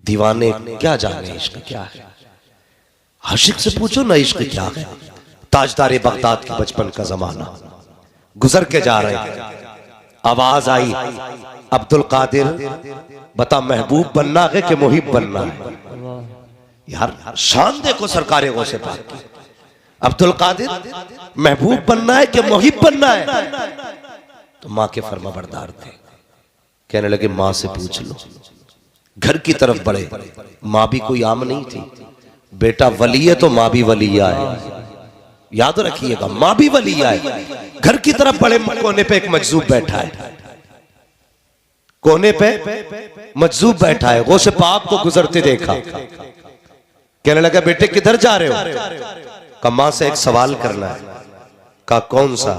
दीवाने क्या जाने इश्क क्या है, आशिक से पूछो ना इश्क क्या है। ताजदारे बगदाद के बचपन का जमाना गुजर के जा रहे हैं, आवाज आई अब्दुल कादिर बता महबूब बनना है कि मुहिब बनना है। यार शान देखो सरकारे गौसे पाक की, अब्दुल कादिर महबूब बनना है कि मुहिब बनना है। तो माँ के फर्मा बरदार थे, कहने लगे माँ से पूछ लो। घर की तरफ बढ़े, माँ भी कोई आम नहीं थी, बेटा वली है तो माँ भी वलिया है, याद रखिएगा माँ भी वलिया है। घर की तरफ बढ़े, कोने पे एक मजजूब बैठा है, कोने पे मजजूब बैठा है। गौसे पाक को गुजरते देखा, कहने लगा बेटे किधर जा रहे हो? कहा माँ से एक सवाल करना है। कहा कौन सा?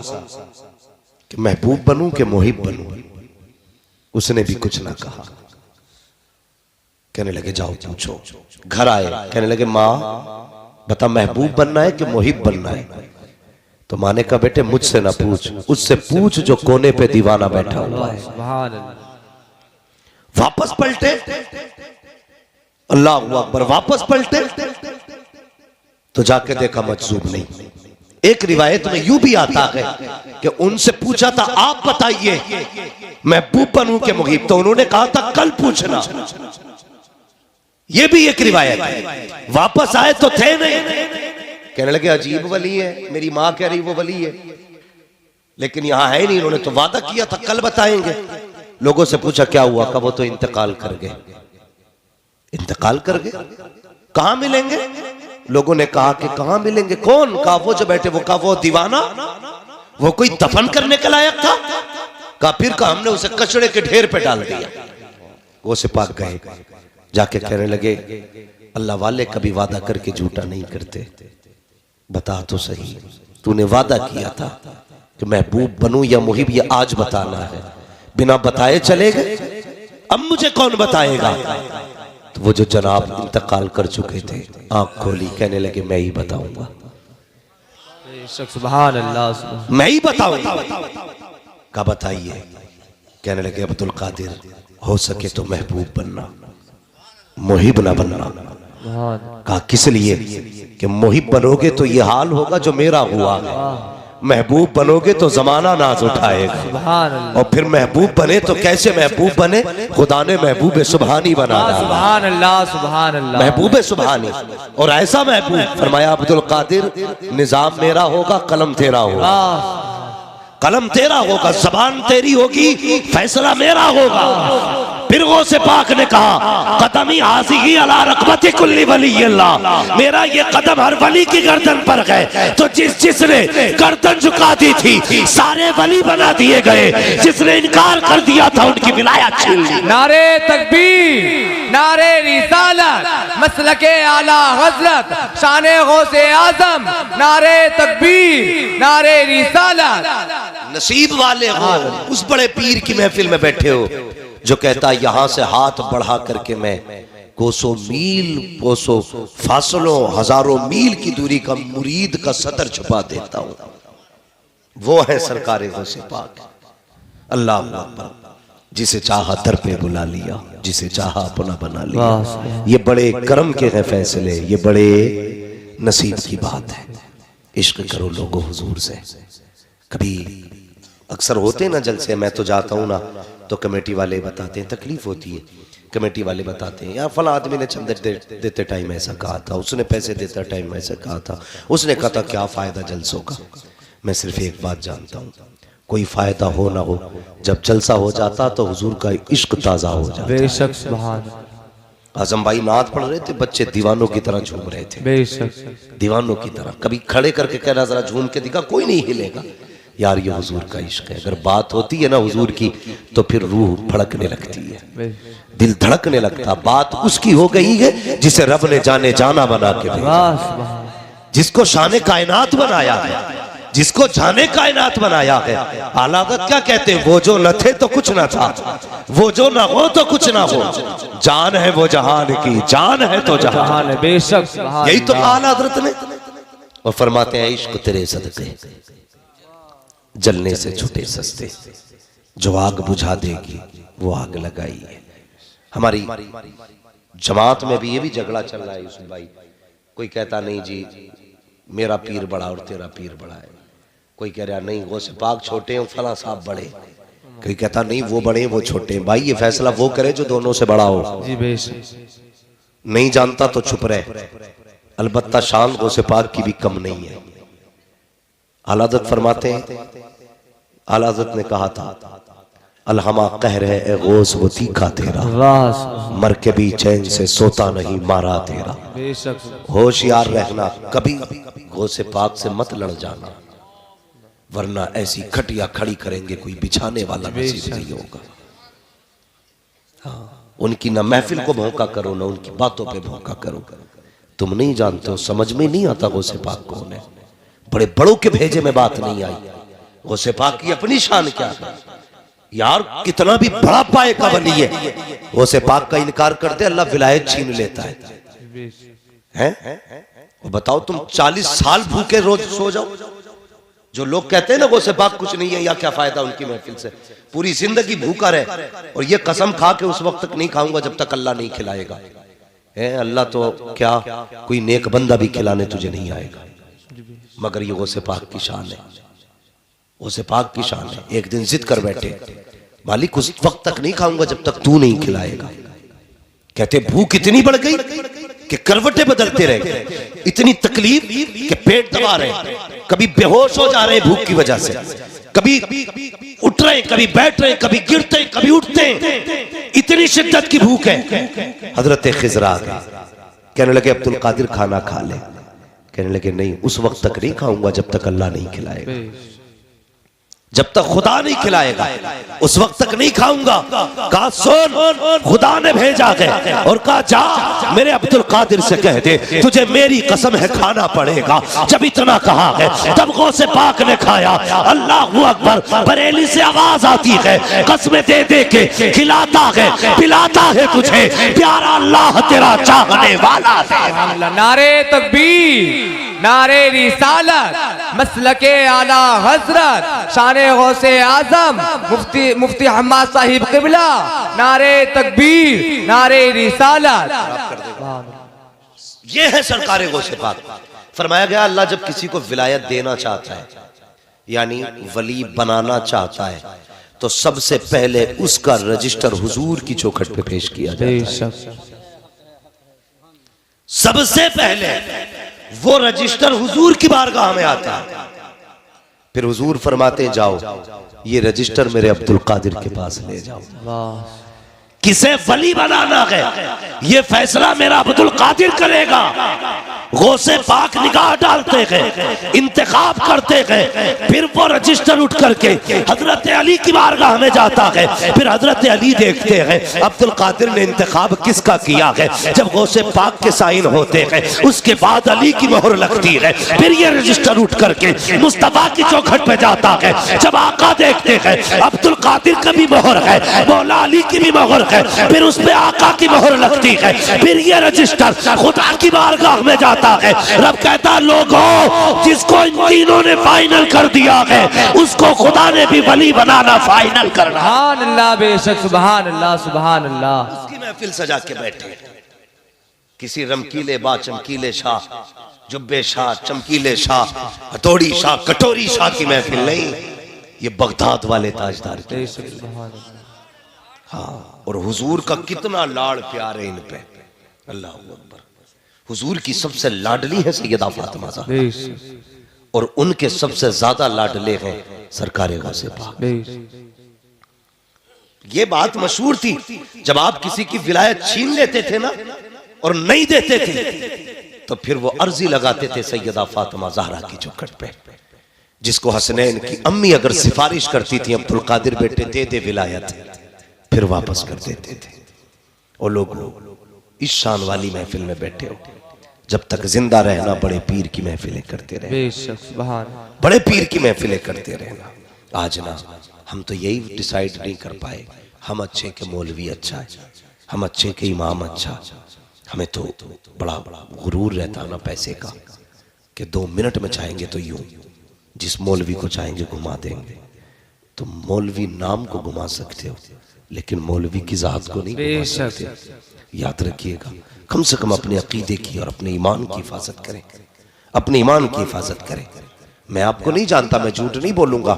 कि महबूब बनूं कि मुहिब बनूं? उसने भी कुछ ना कहा। कहने लगे जाओ पूछो। घर आए, कहने लगे माँ बता महबूब बनना है कि मुहिब बनना है? तो माँ ने कहा बेटे मुझसे ना पूछ, उससे पूछ जो कोने पे दीवाना बैठा हुआ है। वापस पलटे, अल्लाह अकबर, वापस पलटे तो जाके देखा मजजूब नहीं। एक रिवायत में यूं भी आता है कि उनसे पूछा था आप बताइए महबूब बनूं के मुहिब, तो उन्होंने कहा था कल पूछना। ये भी एक रिवायत है। वापस आए तो थे नहीं, कहने लगे अजीब वली है, मेरी माँ कह रही वो वली है लेकिन यहां है नहीं, इन्होंने तो वादा किया था कल बताएंगे। लोगों से पूछा क्या हुआ? कहा वो तो इंतकाल कर गए। इंतकाल कर गए? कहां मिलेंगे? लोगों ने कहा कि कहां मिलेंगे? कौन? कहा वो जो बैठे। वो कहा वो दीवाना, वो कोई दफन करने के लायक था? कहा फिर कहा हमने उसे कचड़े के ढेर पे डाल दिया। वो से पाक गए, जाके कहने लगे अल्लाह वाले कभी वादा करके झूठा नहीं करते, बता तो सही तूने वादा किया था कि महबूब बनूं या मुहिब, ये आज बताना है। बिना बताए चले गए, अब मुझे कौन बताएगा? तो वो जो जनाब इंतकाल कर चुके थे आंख खोली, कहने लगे मैं ही बताऊंगा, सुभान अल्लाह, मैं ही बताऊंगा। का बताइए? कहने लगे अब्दुल कादिर हो सके तो महबूब बनना, मुहिब ना बनना। कहा किस लिए? कि मुहिब बनोगे तो ये हाल होगा जो मेरा हुआ है, महबूब बनोगे तो जमाना नाज उठाएगा। और फिर महबूब बने तो कैसे महबूब बने? खुदा ने महबूब सुबहानी बना दिया। सुभान अल्लाह, सुभान अल्लाह, महबूब सुबहानी। और ऐसा महबूब फरमाया अब्दुल कादिर निजाम मेरा होगा, कलम तेरा होगा, कलम तेरा होगा, जबान तेरी होगी, फैसला मेरा होगा। फिर वो से पाक ने कहा कदमी हाज़िही अला रक़बति कुल्ली वलिय्यिल्लाह, मेरा ये कदम हर वली की गर्दन पर है। तो जिसने गर्दन झुका दी थी सारे वली बना दिए गए, जिसने इनकार कर दिया था उनकी विलायत छीन ली। नारे तकबीर, नारे रिसालत, मसलके आला हज़रत, शाने गौसे आज़म, नारे तकबीर, नारे रिसालत। नसीब वाले हो उस बड़े पीर की महफिल में बैठे हो जो कहता है यहां से हाथ बढ़ा करके मैं कोसों मील, कोसों फासलों, हजारों मील की दूरी का मुरीद का सतर छुपा देता हूं। वो है सरकारे गौसे पाक। अल्लाह अल्लाह, जिसे चाहा दर पे बुला लिया, जिसे चाहा अपना बना लिया। ये बड़े करम के हैं फैसले, ये बड़े नसीब की बात है। इश्क करो लोगों हुजूर से। कभी अक्सर होते ना जलसे, मैं तो जाता हूँ ना तो कमेटी वाले बताते हैं, तकलीफ होती है, कमेटी वाले बताते हैं यार फला आदमी ने चंदे देते टाइम ऐसा कहा था, उसने पैसे देते टाइम ऐसा कहा था, उसने कहा था क्या फायदा जलसों का। मैं सिर्फ एक बात जानता हूँ, कोई फायदा हो ना हो, जब जलसा हो जाता तो हुजूर का इश्क ताज़ा हो जाता। बेशक, सुभान। आजम भाई नात पढ़ रहे थे, बच्चे दीवानों की तरह झूम रहे थे, बेशक दीवानों की तरह। कभी खड़े करके कहना जरा झूम के दिखा, कोई नहीं हिलेगा। यार ये हुजूर का इश्क है। अगर बात होती है ना हुजूर की तो फिर रूह फड़कने लगती है, दिल धड़कने लगता। बात उसकी हो गई है जिसे रब ने जाने जाना बना के भेजा, जिसको शाने कायनात बनाया है, जिसको जाने कायनात बनाया है। आला हज़रत क्या कहते हैं? वो जो न थे तो कुछ न था, वो जो न हो तो कुछ ना हो, जान है वो जहान की, जान है तो जहान है। बेशक, यही तो आला हज़रत ने। और फरमाते हैं इश्क तेरे सदके जलने से छूटे सस्ते, जो आग बुझा देगी वो आग लगाई है। हमारी जमात में भी ये भी झगड़ा चल रहा है यूसुफ भाई। कोई कहता नहीं जी मेरा पीर बड़ा और तेरा पीर बड़ा है, कोई कह रहा नहीं वो से पाक छोटे हैं फला साहब बड़े, कोई कहता नहीं वो बड़े वो छोटे हैं। भाई ये फैसला वो करे जो दोनों से बड़ा हो। जी बेशक। नहीं जानता तो चुप रहे, अलबत्ता शान गौसे पाक की भी कम नहीं है। आला हज़रत फरमाते हैं, आला हज़रत ने कहा था अलहमा कह रहे ए गौस वो तीखा तेरा, मर के भी चैन से सोता नहीं मारा तेरा। बेशक। होशियार रहना, कभी गौसे पाक से मत लड़ जाना, वरना ऐसी खटिया खड़ी करेंगे कोई बिछाने वाला नसीब नहीं होगा। हाँ, उनकी ना महफिल को भौंका करो ना उनकी बातों पे भौंका करो। तुम नहीं जानते हो, समझ में नहीं आता गौसे पाक कौन है। बड़े बड़ों के भेजे में बात नहीं आई। गौसे पाक की अपनी शान क्या है यार, कितना भी बड़ा पाए का वली है, गौसे पाक का इनकार कर दे अल्लाह विलायत छीन लेता है? और बताओ तुम 40 साल भूखे रोज सो जाओ। जो लोग कहते हैं ना गौसे पाक कुछ नहीं है, या क्या फायदा उनकी महफिल से, पूरी जिंदगी भूखा रहे और ये कसम खा के उस वक्त तक नहीं खाऊंगा जब तक अल्लाह नहीं खिलाएगा। अल्लाह तो क्या कोई नेक बंदा भी खिलाने तुझे नहीं आएगा, मगर ये गौसे पाक की शान है। गौसे पाक की शान है। एक दिन जिद कर बैठे मालिक उस वक्त तक नहीं खाऊंगा जब तक तू नहीं खिलाएगा। कहते भूख इतनी बढ़ गई कि करवटें बदलते रह गए, इतनी तकलीफ कि पेट दबा रहे, कभी बेहोश हो जा रहे भूख की वजह से, कभी उठ रहे कभी बैठ रहे, कभी गिरते कभी उठते, इतनी शिद्दत की भूख है। हजरत खिजर आ गए, कहने लगे अब्दुल कादिर खाना खा ले। कहने लगे नहीं उस वक्त तक नहीं खाऊंगा जब तक अल्लाह नहीं खिलाएगा, जब तक खुदा नहीं खिलाएगा उस वक्त तक नहीं खाऊंगा। कहा सुन, खुदा ने भेजा है और कहा जा मेरे अब्दुल कादिर से कह दे तुझे मेरी कसम है खाना पड़ेगा। जब इतना कहा है तब गौसे पाक ने खाया। अल्लाह अकबर, बरेली से आवाज आती है कसमें दे दे के खिलाता है पिलाता है तुझे प्यारा अल्लाह तेरा चाहने वाला है। नारे तकबीर, नारे रिसालत, मसलके आला हजरत, शान गौसे आजम मुफ्ती हम्माद साहिब किबला, नारे तकबीर, नारे रिसालत। ये है सरकार गौसे पाक। फरमाया गया अल्लाह जब किसी को विलायत देना चाहता है यानी वली बनाना चाहता है तो सबसे पहले उसका रजिस्टर हुजूर की चौखट पे पेश किया जाता है। सबसे पहले वो रजिस्टर हुजूर की बारगाह में आता है, फिर हुजूर फरमाते जाओ ये रजिस्टर मेरे अब्दुल कादिर के पास ले जाओ। किसे वली बनाना है ये फैसला मेरा अब्दुल कादिर करेगा। गौसे पाक निगाह डालते हैं, इंतखाब करते हैं, फिर वो रजिस्टर उठ करके हजरत अली की बारगाह में जाता है। फिर हजरत अली देखते हैं अब्दुल कादिर ने इंतखाब किसका किया है। जब गौसे पाक के साइन होते हैं उसके बाद अली की मोहर लगती है। फिर ये रजिस्टर उठ करके मुस्तफा की चौखट पे जाता है। जब आका देखते हैं अब्दुल कादिर का भी मोहर है, मौला अली की भी मोहर है, फिर उस पे आका की मोहर लगती है। फिर ये रजिस्टर खुदा की बारगाह में जाता है। रब कहता लोगों जिसको इन तीनों ने फाइनल कर दिया है उसको खुदा ने भी वली बनाना फाइनल करना। सुभान अल्लाह, बेशक सुभान अल्लाह, सुभान अल्लाह। उसकी महफिल सजा के बैठे किसी रमकीले बा चमकीले शाह, जुब्बे शाह, चमकीले शाह, हथौड़ी शाह, कटोरी शाह की महफिल नहीं, ये बगदाद वाले ताजदार की। हाँ, और हुजूर का कितना लाड़ प्यार है इन पे, अल्लाह अकबर। हुजूर की सबसे लाडली है सैयदा फातिमा ज़हरा और उनके सबसे ज्यादा लाडले हैं सरकार गौसे पाक। ये बात मशहूर थी जब आप किसी की विलायत छीन लेते थे ना और नहीं देते थे तो फिर वो अर्जी लगाते थे सैयदा फातिमा ज़हरा की चौखट पे, जिसको हसनैन की अम्मी अगर सिफारिश करती थी अब्दुल कादिर बेटे दे दे विलायत, फिर वापस कर देते थे। और लोग इस शान वाली महफिल में बैठे हो, जब तक जिंदा रहना बड़े पीर की महफिलें करते रहना, बड़े पीर की महफिलें करते रहना। आज ना हम तो यही डिसाइड नहीं कर पाए, हम अच्छे के मौलवी अच्छा है, हम अच्छे के इमाम अच्छा, हमें तो बड़ा गुरूर रहता ना पैसे का कि 2 मिनट में चाहेंगे तो यूं, जिस मौलवी को चाहेंगे घुमा देंगे। तो मौलवी नाम को घुमा सकते हो लेकिन मौलवी की जात को नहीं घुमा सकते। याद रखिएगा, कम से कम अपने अकीदे की और अपने ईमान की हिफाजत करें, अपने ईमान की हिफाजत करें। मैं आपको नहीं जानता, मैं झूठ नहीं बोलूंगा,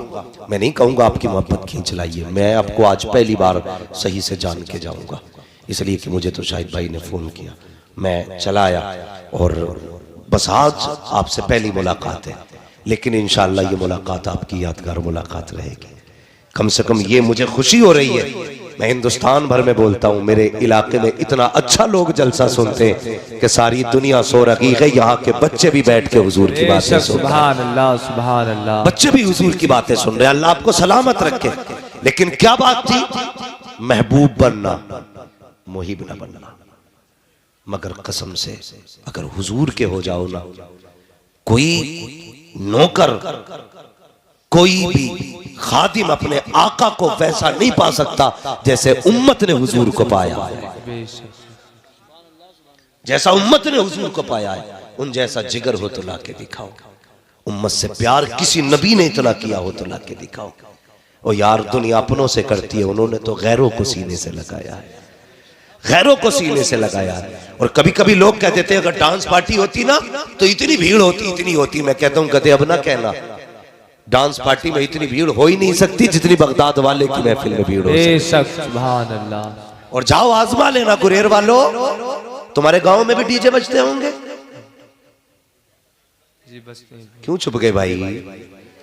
मैं नहीं कहूंगा आपकी मोहब्बत खींच लाइए, मैं आपको आज पहली बार सही से जान के जाऊंगा, इसलिए कि मुझे तो शाहिद भाई ने फोन किया, मैं चला आया और बस आज आपसे पहली मुलाकात है, लेकिन इंशाअल्लाह ये मुलाकात आपकी यादगार मुलाकात रहेगी। कम से कम ये मुझे खुशी हो रही है, मैं हिंदुस्तान भर में बोलता हूँ, मेरे इलाके में इतना अच्छा लोग जलसा सुनते हैं कि सारी दुनिया सो रही है, यहाँ के बच्चे भी बैठ के हुजूर की बातें सुन रहे हैं। सुभान अल्लाह, सुभान अल्लाह। बच्चे भी हुजूर की बातें सुन रहे हैं, अल्लाह आपको सलामत रखे। लेकिन क्या बात थी, महबूब बनना, मुहिब न बनना। मगर कसम से अगर हुजूर के हो जाओ ना, कोई नौकर, कोई भी खादिम अपने आका को वैसा नहीं पा सकता जैसे उम्मत ने हुजूर को पाया है, जैसा उम्मत ने हुजूर को पाया है। उन जैसा जिगर हो तो ला के दिखाओ, उम्मत से प्यार किसी नबी ने इतना किया हो तो ला के दिखाओ। और यार दुनिया अपनों से करती है, उन्होंने तो गैरों को सीने से लगाया है, गैरों को सीने से लगाया है। और कभी कभी लोग कहते थे अगर डांस पार्टी होती ना तो इतनी भीड़ होती, इतनी होती। मैं कहता हूं कदे अब ना कहना, डांस पार्टी में इतनी भीड़ हो ही नहीं सकती जितनी बगदाद वाले की महफिल में भीड़ हो सकती। सुभान अल्लाह। और जाओ आजमा लेना गुरेर वालों, तुम्हारे गांव में भी डीजे बजते होंगे? जी बजते हैं। क्यों चुप गए भाई?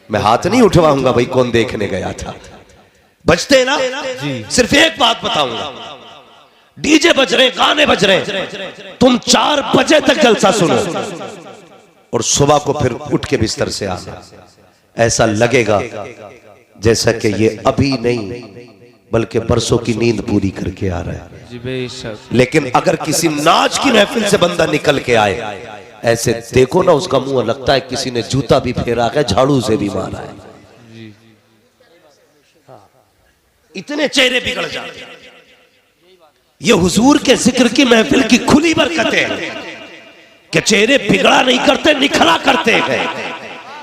मैं हाथ नहीं उठवाऊंगा भाई कौन देखने गया था। बजते ना जी। सिर्फ एक बात बताऊंगा, डीजे बज रहे, गाने बज रहे, तुम 4 बजे तक जलसा सुनो और सुबह को फिर उठ के बिस्तर से आना, ऐसा लगेगा जैसा कि ये अभी नहीं बल्कि बरसों की नींद पूरी करके आ रहा है जी बेशक। लेकिन अगर किसी नाच की महफिल से बंदा निकल के आए, ऐसे देखो ना उसका मुंह लगता है किसी ने जूता भी फेरा है, झाड़ू से भी मारा है, इतने चेहरे बिगड़ जाते हैं। ये हुजूर के जिक्र की महफिल की खुली बरकतें हैं कि चेहरे बिगड़ा नहीं करते, निखरा करते हैं।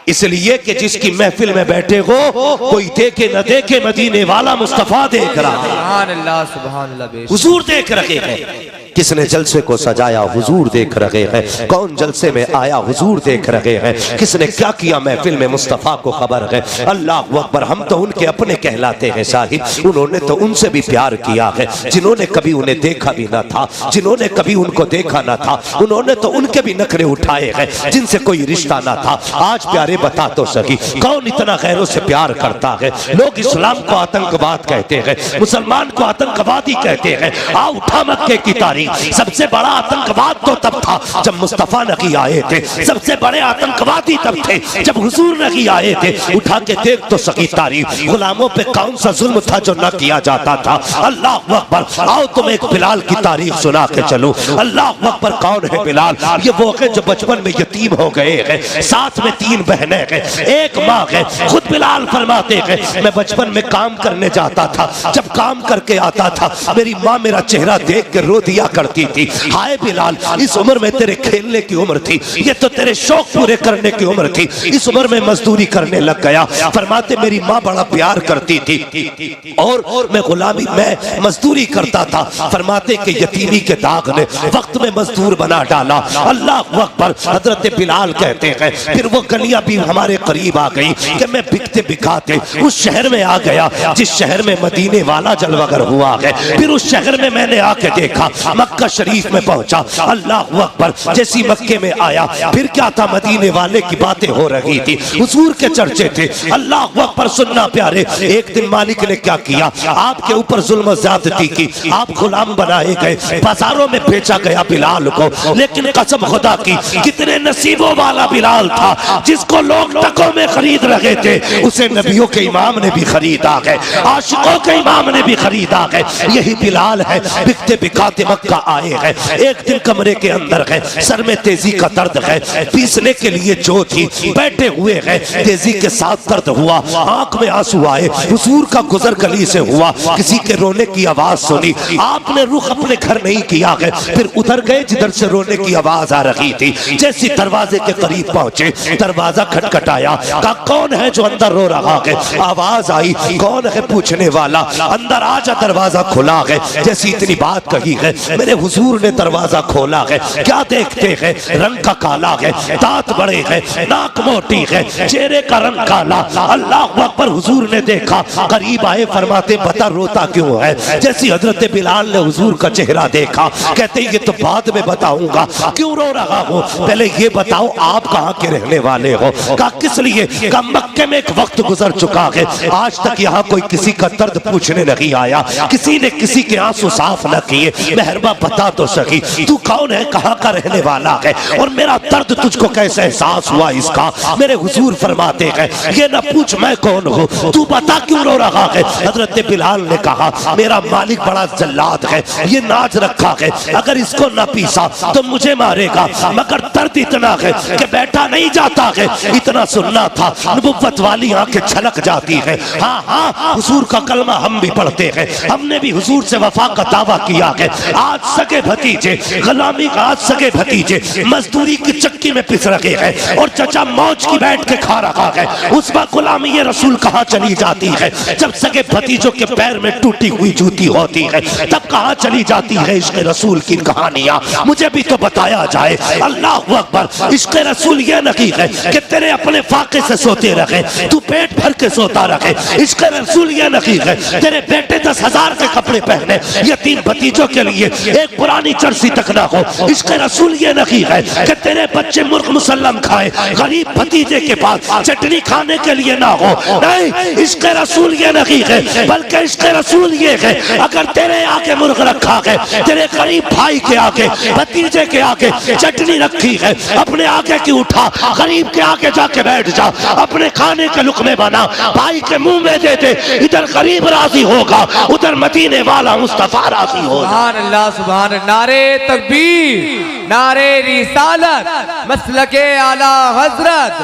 इसलिए कि जिसकी महफिल में बैठे हो, कोई देखे न देखे, मदीने वाला मुस्तफा देख रहा है। सुभान अल्लाह, सुभान अल्लाह। हुजूर देख रहे हैं। किसने जलसे को सजाया, हुजूर देख रहे हैं। कौन जलसे में आया, हुजूर देख रहे हैं। किसने क्या किया महफिल में, मुस्तफा को खबर है। अल्लाह अकबर, हम तो उनके अपने कहलाते हैं साहिब। उन्होंने तो उनसे भी प्यार किया है जिन्होंने कभी उन्हें देखा भी ना था, जिन्होंने कभी उनको देखा ना था। उन्होंने तो उनके भी नखरे उठाए हैं जिनसे कोई रिश्ता ना था। आज प्यारे बता तो सही, कौन इतना गैरों से प्यार करता है? लोग इस्लाम को आतंकवाद कहते हैं, मुसलमान को आतंकवादी कहते हैं। आ उठा मक्के की तारीख, सबसे बड़ा आतंकवाद तो तब था जब मुस्तफा नबी आए थे। सबसे बड़े आतंकवादी तब थे जब हुजूर नबी आए थे। उठा के देख तो सही तारीख, गुलामों पे कौन सा जुल्म था जो न किया जाता था। अल्लाह अकबर। आओ तुम एक बिलाल की तारीख सुना के चलो। अल्लाह अकबर, कौन है बिलाल? ये वो है जो बचपन में यतीम हो गए हैं, साथ में 3 बहनें हैं, एक माँ है। खुद बिलाल फरमाते हैं मैं बचपन में काम करने जाता था, जब काम करके आता था मेरी माँ मेरा चेहरा देख के रो दिया करती थी। हाय बिलाल, इस उम्र में तेरे खेलने की उम्र थी, ये तो तेरे शौक पूरे करने की उम्र थी। इस उम्र में मजदूरी करने लग गया। फरमाते मेरी माँ बड़ा प्यार करती थी और मैं गुलामी में मजदूरी करता था। फरमाते कि यतीमी के दाग ने वक्त में मजदूर बना डाला। अल्लाह अकबर। हजरत बिलाल कहते हैं फिर वो गलियां भी हमारे करीब आ गई कि मैं बिकते बिकाते उस शहर में आ गया जिस शहर में मदीने वाला जलवागर हुआ है। फिर उस शहर में मैंने आके देखा, मक्का शरीफ में पहुंचा। अल्लाह अकबर। जैसी मक्के में आया फिर क्या था, मदीने वाले की बातें हो रही थी, हुजूर के चर्चे थे। अल्लाह अकबर। सुनना प्यारे, एक दिन मालिक ने क्या किया, आपके ऊपर जुल्म ज्यादती की, आप गुलाम बनाए गए, बाजारों में बेचा गया बिलाल को। लेकिन कसम खुदा की, कितने नसीबों वाला बिलाल था जिसको लोग टकों में खरीद रहे थे, उसे नबियों के इमाम ने भी खरीदा है, आशिकों के इमाम ने भी खरीदा है। यही बिलाल है, बिकते बिकाते मक्का आए हैं। एक दिन कमरे के अंदर है, सर में तेजी का दर्द है, पीसने के लिए जो थी बैठे हुए हैं, तेजी के साथ दर्द हुआ, आंख में आंसू आए। हुजूर का गुजर गली से हुआ, किसी के रोने की आवाज सुनी, आपने रुख अपने घर नहीं किया है, फिर उधर गए जिधर से रोने की आवाज आ रही थी। जैसे दरवाजे के करीब पहुंचे, दरवाजा खटखटाया, कहा कौन है जो अंदर रो रहा है? आवाज आई, कौन है पूछने वाला? अंदर आजा, दरवाजा खुला है। जैसी इतनी बात कही है, मेरे हुजूर ने दरवाजा खोला है। क्या देखते हैं? रंग का काला है, दांत बड़े हैं, नाक मोटी है, चेहरे का रंग काला। अल्लाह अकबर। हुजूर ने देखा, करीब आए, फरमाते बता रोता क्यों है? जैसी हजरत बिलाल ने हुजूर का चेहरा देखा, कहते ये तो बाद में बताऊंगा, क्यों रो रहा हो, पहले ये बताओ आप कहाँ के रहने वाले हो? कहा किस लिए? कहा मक्के में एक वक्त गुजर चुका है, आज तक यहाँ कोई किसी का दर्द पूछने नहीं आया, किसी ने किसी के आंसू साफ न किए, मेहरबा बता तो सकी तू कौन है, कहाँ का रहने वाला है, और मेरा दर्द तुझको कैसे एहसास हुआ इसका? मेरे हुजूर फरमाते हैं ये न पूछ मैं कौन हूँ, तू बता क्यों रो रहा है? हजरत बिलाल ने कहा मेरा मालिक बड़ा जल्लाद है, ये नाच रखा है, अगर इसको न पीसा तो मुझे मारेगा, मगर दर्द इतना है कि बैठा नहीं जाता है। इतना सुनना था, नबुव्वत वाली आंखें छलक जाती है। हाँ हाँ, हुजूर का कलमा हम भी पढ़ते हैं, हमने भी हुजूर से वफा का दावा किया है। आज सगे भतीजे गुलामी का, आज सगे भतीजे मजदूरी की चक्की में पिस रखे हैं और चचा मौज की बैठ के खा रहा है। उस वक्त गुलामी ये रसूल कहाँ चली जाती है? जब सगे भतीजों के पैर में टूटी हुई जूती होती है, तब कहाँ चली जाती है इश्क रसूल की कहानियां? मुझे भी तो बताया जाए। अल्लाह अकबर। इश्क रसूल ये नहीं है कि तेरे अपने फाके से सोते रहे, तू पेट भर के सोता रहे। इश्क रसूल ये नहीं है तेरे बेटे 10,000 के कपड़े पहने, यतीम भतीजों के लिए एक पुरानी जर्सी तक ना हो। इश्क रसूल ये नहीं है कि तेरे बच्चे मुर्ग मुसल्लम खाए, गरीब भतीजे के पास चटनी खाने के लिए ना हो। नहीं, इश्क रसूल ये नहीं है, बल्कि इश्क रसूल ये है अगर तेरे आगे मुर्ग रखा है, तेरे गरीब भाई के आगे, भतीजे के आगे चटनी रखी है, अपने आगे की उठा, गरीब के आगे जाके बैठ जा, अपने खाने के लुकमे बना, भाई के मुंह में दे दे, इधर गरीब राजी होगा, उधर मदीने वाला मुस्तफा राजी होगा। सुभान अल्लाह, सुभान। नारे तकबीर, नारे रिसालत, मसलके आला हजरत,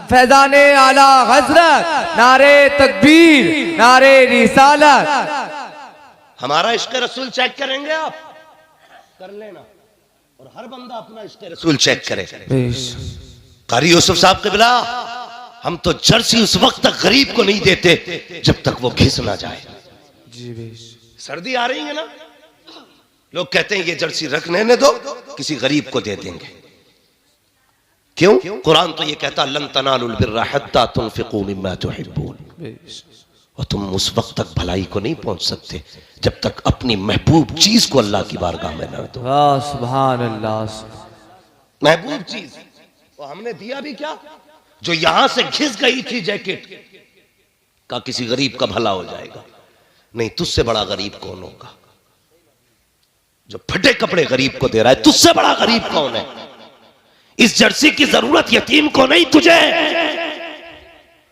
फैजाने आला हजरत, नारे तकबीर, नारे रिसालत। हमारा इश्क रसूल चेक करेंगे आप? कर लेना, और हर बंदा अपना इश्क रसूल चेक करे। कारी यूसुफ साहब क़िबला, हम तो जर्सी उस वक्त तक गरीब को नहीं देते जब तक वो घिस ना जाए। सर्दी आ रही है ना, लोग कहते हैं ये जर्सी रखने ने दो, किसी गरीब को दे देंगे। क्यों? कुरान तो ये कहता लन तनालुल बिर्रा हत्ता तुनफिकू मिम्मा तुहिब्बून, और तुम उस वक्त तक भलाई को नहीं पहुंच सकते जब तक अपनी महबूब चीज को अल्लाह की बारगाह में न दो। सुभान अल्लाह। महबूब चीज तो हमने दिया भी क्या? जो यहां से घिस गई थी जैकेट का, किसी गरीब का भला हो जाएगा। नहीं, तुझसे बड़ा गरीब कौन होगा? जो फटे कपड़े गरीब को दे रहा है, तुझसे बड़ा गरीब कौन है? इस जर्सी की जरूरत यतीम को नहीं, तुझे।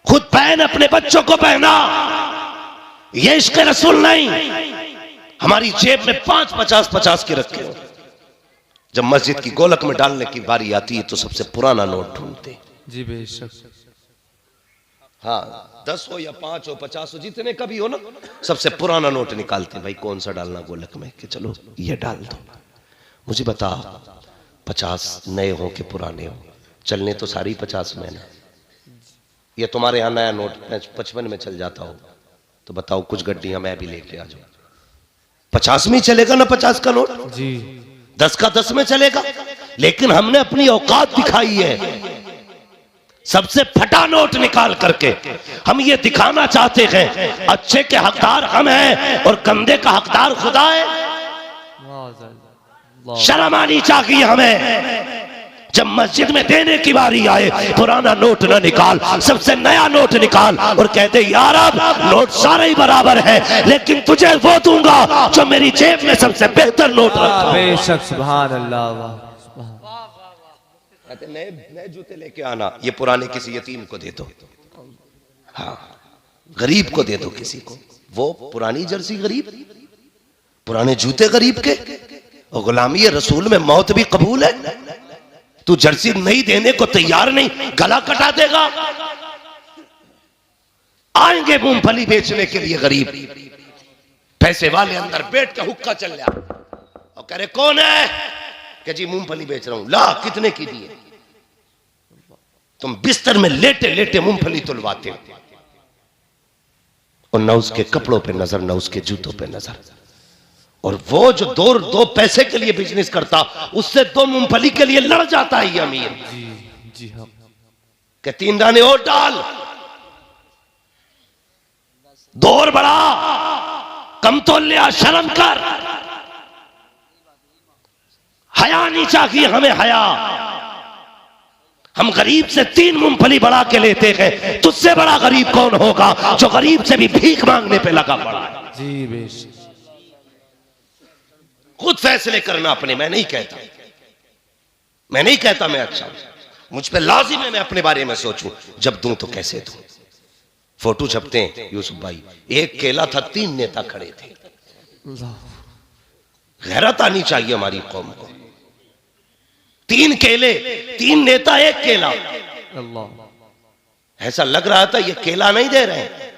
खुद पहन, अपने बच्चों को पहना। ये इश्क रसूल नहीं। हमारी जेब में 5 50 के रखे हो, जब मस्जिद की गोलक में डालने की बारी आती है तो सबसे पुराना नोट ढूंढते। जी बेशक। हाँ, 10 हो या 5 हो 50 हो, जितने का भी हो ना, सबसे पुराना नोट निकालते। भाई कौन सा डालना गोलक में? कि चलो ये डाल दो। मुझे बता, 50 नए हो कि पुराने हो, चलने तो सारी 50 में ना। ये तुम्हारे यहाँ नया नोट 55 में चल जाता हो तो बताओ, कुछ गड्डियां मैं भी लेके आ जाऊं। 50 में चलेगा ना 50 का नोट जी, 10 का 10 में चलेगा। लेकिन हमने अपनी औकात दिखाई है, सबसे फटा नोट निकाल करके हम ये दिखाना चाहते हैं अच्छे के हकदार हम हैं और गंदे का हकदार खुदा है। शर्म आनी चाहिए हमें। जब मस्जिद में देने की बारी आए, पुराना नोट न निकाल, सबसे नया नोट निकाल और कहते यार अब नोट सारे ही बराबर है, लेकिन तुझे वो दूंगा जो मेरी जेब में सबसे बेहतर नोट रखा। बेशक, सुभान अल्लाह। कहते नए जूते लेके आना, ये पुराने किसी यतीम को दे दो। हाँ, गरीब को दे दो किसी को। वो पुरानी जर्सी गरीब, पुराने जूते गरीब के। और गुलामी रसूल में मौत भी कबूल है। तू जर्सी नहीं देने को तैयार नहीं, गला कटा देगा। आएंगे मूंगफली बेचने के लिए गरीब, पैसे वाले अंदर बैठ के हुक्का चल रहा और कह रहे कौन है? कि जी मूंगफली बेच रहा हूं। ला, कितने की दी है? तुम बिस्तर में लेटे लेटे मूंगफली तुलवाते हो और न उसके कपड़ों पे नजर, न उसके जूतों पे नजर। और वो जो दो पैसे के लिए बिजनेस करता, उससे 2 मूंगफली के लिए लड़ जाता है ये अमीर। जी हाँ। कि 3 दाने और डाल, 2 और बढ़ा, कम तो लिया, शर्म कर, हया नहीं चाहिए हमें, हया। हम गरीब से 3 मूंगफली बढ़ा के लेते हैं, तुझसे बड़ा गरीब कौन होगा जो गरीब से भी भीख मांगने पे लगा पड़ा है। जी बेशक। खुद फैसले करना अपने। मैं नहीं कहता मैं अच्छा हूं, मुझ पे लाजिम है मैं अपने बारे में सोचूं। जब दूं तो कैसे दूं। फोटो छपते हैं यूसुफ भाई, 1 केला था, 3 नेता खड़े थे। गैरत आनी चाहिए हमारी कौम को। 3 केले, 3 नेता, 1 केला। अल्लाह। ऐसा लग रहा था ये केला नहीं दे रहे हैं,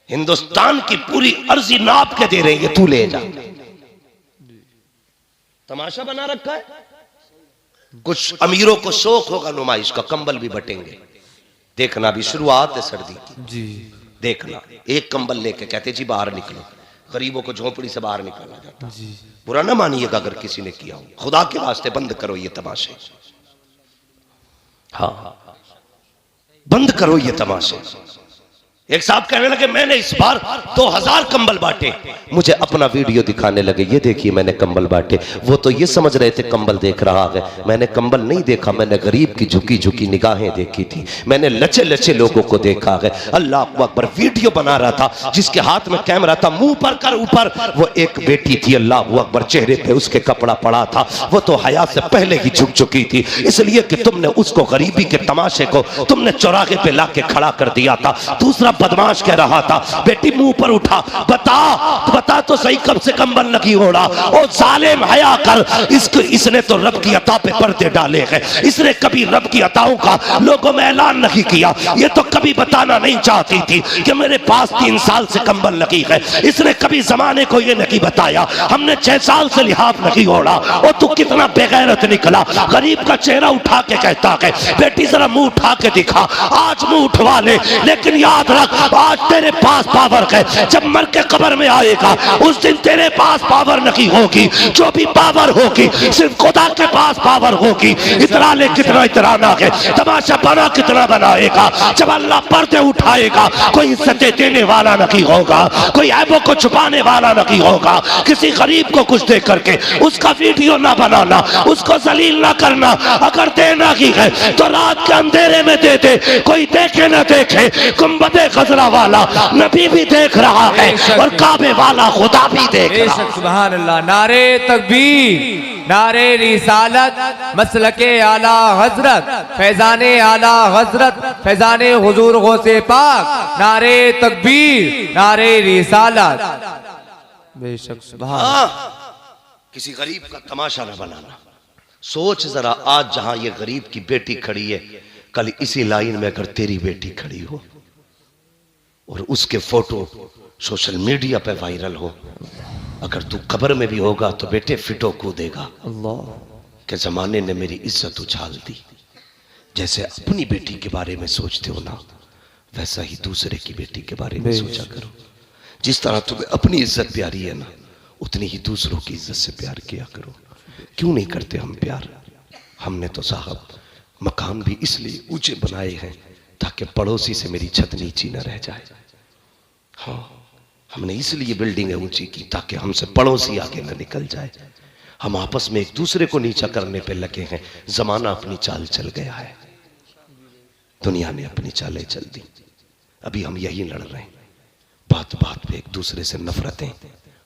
हिंदुस्तान की पूरी अर्जी नाप के दे रहे हैं, ये तू ले जा। तमाशा बना रखा है। कुछ अमीरों को शौक होगा नुमाइश का, कंबल भी बटेंगे। देखना, अभी शुरुआत है सर्दी की जी। देखना, 1 कंबल लेके कहते जी बाहर निकलो। गरीबों को झोपड़ी से बाहर निकाला जाता। जी। बुरा ना मानिएगा अगर किसी ने किया हो, खुदा के वास्ते बंद करो ये तमाशे। हाँ, बंद करो ये तमाशे। एक साहब कहने लगे मैंने इस बार 2000 कंबल बांटे। मुझे अपना वीडियो दिखाने लगे, ये देखिए मैंने कंबल बांटे। वो तो ये समझ रहे थे कंबल देख रहा है, मैंने कंबल नहीं देखा, मैंने गरीब की झुकी झुकी निगाहें देखी थी, मैंने लचे लचे लोगों को देखा है। अल्लाह अकबर। वीडियो बना रहा था, जिसके हाथ में कैमरा था, मुंह पर कर ऊपर, वो एक बेटी थी। अल्लाह अकबर। चेहरे पे उसके कपड़ा पड़ा था, वो तो हया से पहले ही झुक चुकी थी, इसलिए कि तुमने उसको गरीबी के तमाशे को तुमने चौराहे पे लाके खड़ा कर दिया था। दूसरा बदमाश कह रहा था बेटी मुंह पर उठा, बता तो सही कब से कंबल लगी ओढ़ा। ओ जालिम, हया कर, इसने तो रब की अता पे पर्दे डाले हैं, इसने कभी रब की अताओं का लोगों में ऐलान नहीं किया। ये तो कभी बताना नहीं चाहती थी कि मेरे पास 3 साल से कंबल लगी है, इसने कभी जमाने को ये नहीं बताया। हमने 6 साल से लिहाफ नहीं ओढ़ा। और तू कितना बेगैरत निकला। गरीब का चेहरा उठा के कहता है बेटी जरा मुंह उठा के दिखा। आज मुंह उठवा ले, लेकिन याद रख आज तेरे पास पावर है। जब मर के कब्र में आएगा उस दिन तेरे पास पावर नहीं होगी, जो भी पावर होगी सिर्फ खुदा के पास पावर होगी। इतरा ले कितना इतराना है, तमाशा बना कितना बनाएगा। जब अल्लाह पर्दे उठाएगा कोई इज्जतें देने वाला नहीं होगा, कोई ऐबों को छुपाने वाला नहीं होगा। किसी गरीब को कुछ दे करके उसका वीडियो ना बनाना, उसको जलील ना करना। अगर देना ही है तो रात के अंधेरे में दे दे, कोई देखे ना देखे। गुंबदे खजरा वाला नबी भी देख रहा है और काबे वाला खुदा भी देख रहा है। सुभान अल्लाह। नारे तकबीर, नारे रिसालत, मसलके आला हजरत, फैजाने आला हजरत, फैजाने हुजूर गौसे पाक। नारे तकबीर, नारे रिसालत। बेशक सुभान। किसी गरीब का तमाशा न बनाना। सोच जरा, आज जहां ये गरीब की बेटी खड़ी है, कल इसी लाइन में अगर तेरी बेटी खड़ी हो और उसके फोटो सोशल मीडिया पे वायरल हो, अगर तू कब्र में भी होगा तो बेटे फिटो कूदेगा अल्लाह के जमाने ने मेरी इज्जत उछाल दी। जैसे अपनी बेटी के बारे में सोचते हो ना, वैसा ही दूसरे की बेटी के बारे में सोचा करो। जिस तरह तुम्हें अपनी इज्जत प्यारी है ना, उतनी ही दूसरों की इज्जत से प्यार किया करो। क्यों नहीं करते हम प्यार? हमने तो साहब मकान भी इसलिए ऊंचे बनाए हैं ताकि पड़ोसी से मेरी छत नीची न रह जाए। हाँ, हमने इसलिए बिल्डिंगें ऊंची की ताकि हमसे पड़ोसी आगे न निकल जाए। हम आपस में एक दूसरे को नीचा करने पे लगे हैं। जमाना अपनी चाल चल गया है, दुनिया ने अपनी चालें चल दी। अभी हम यही लड़ रहे हैं, बात बात पे एक दूसरे से नफरतें,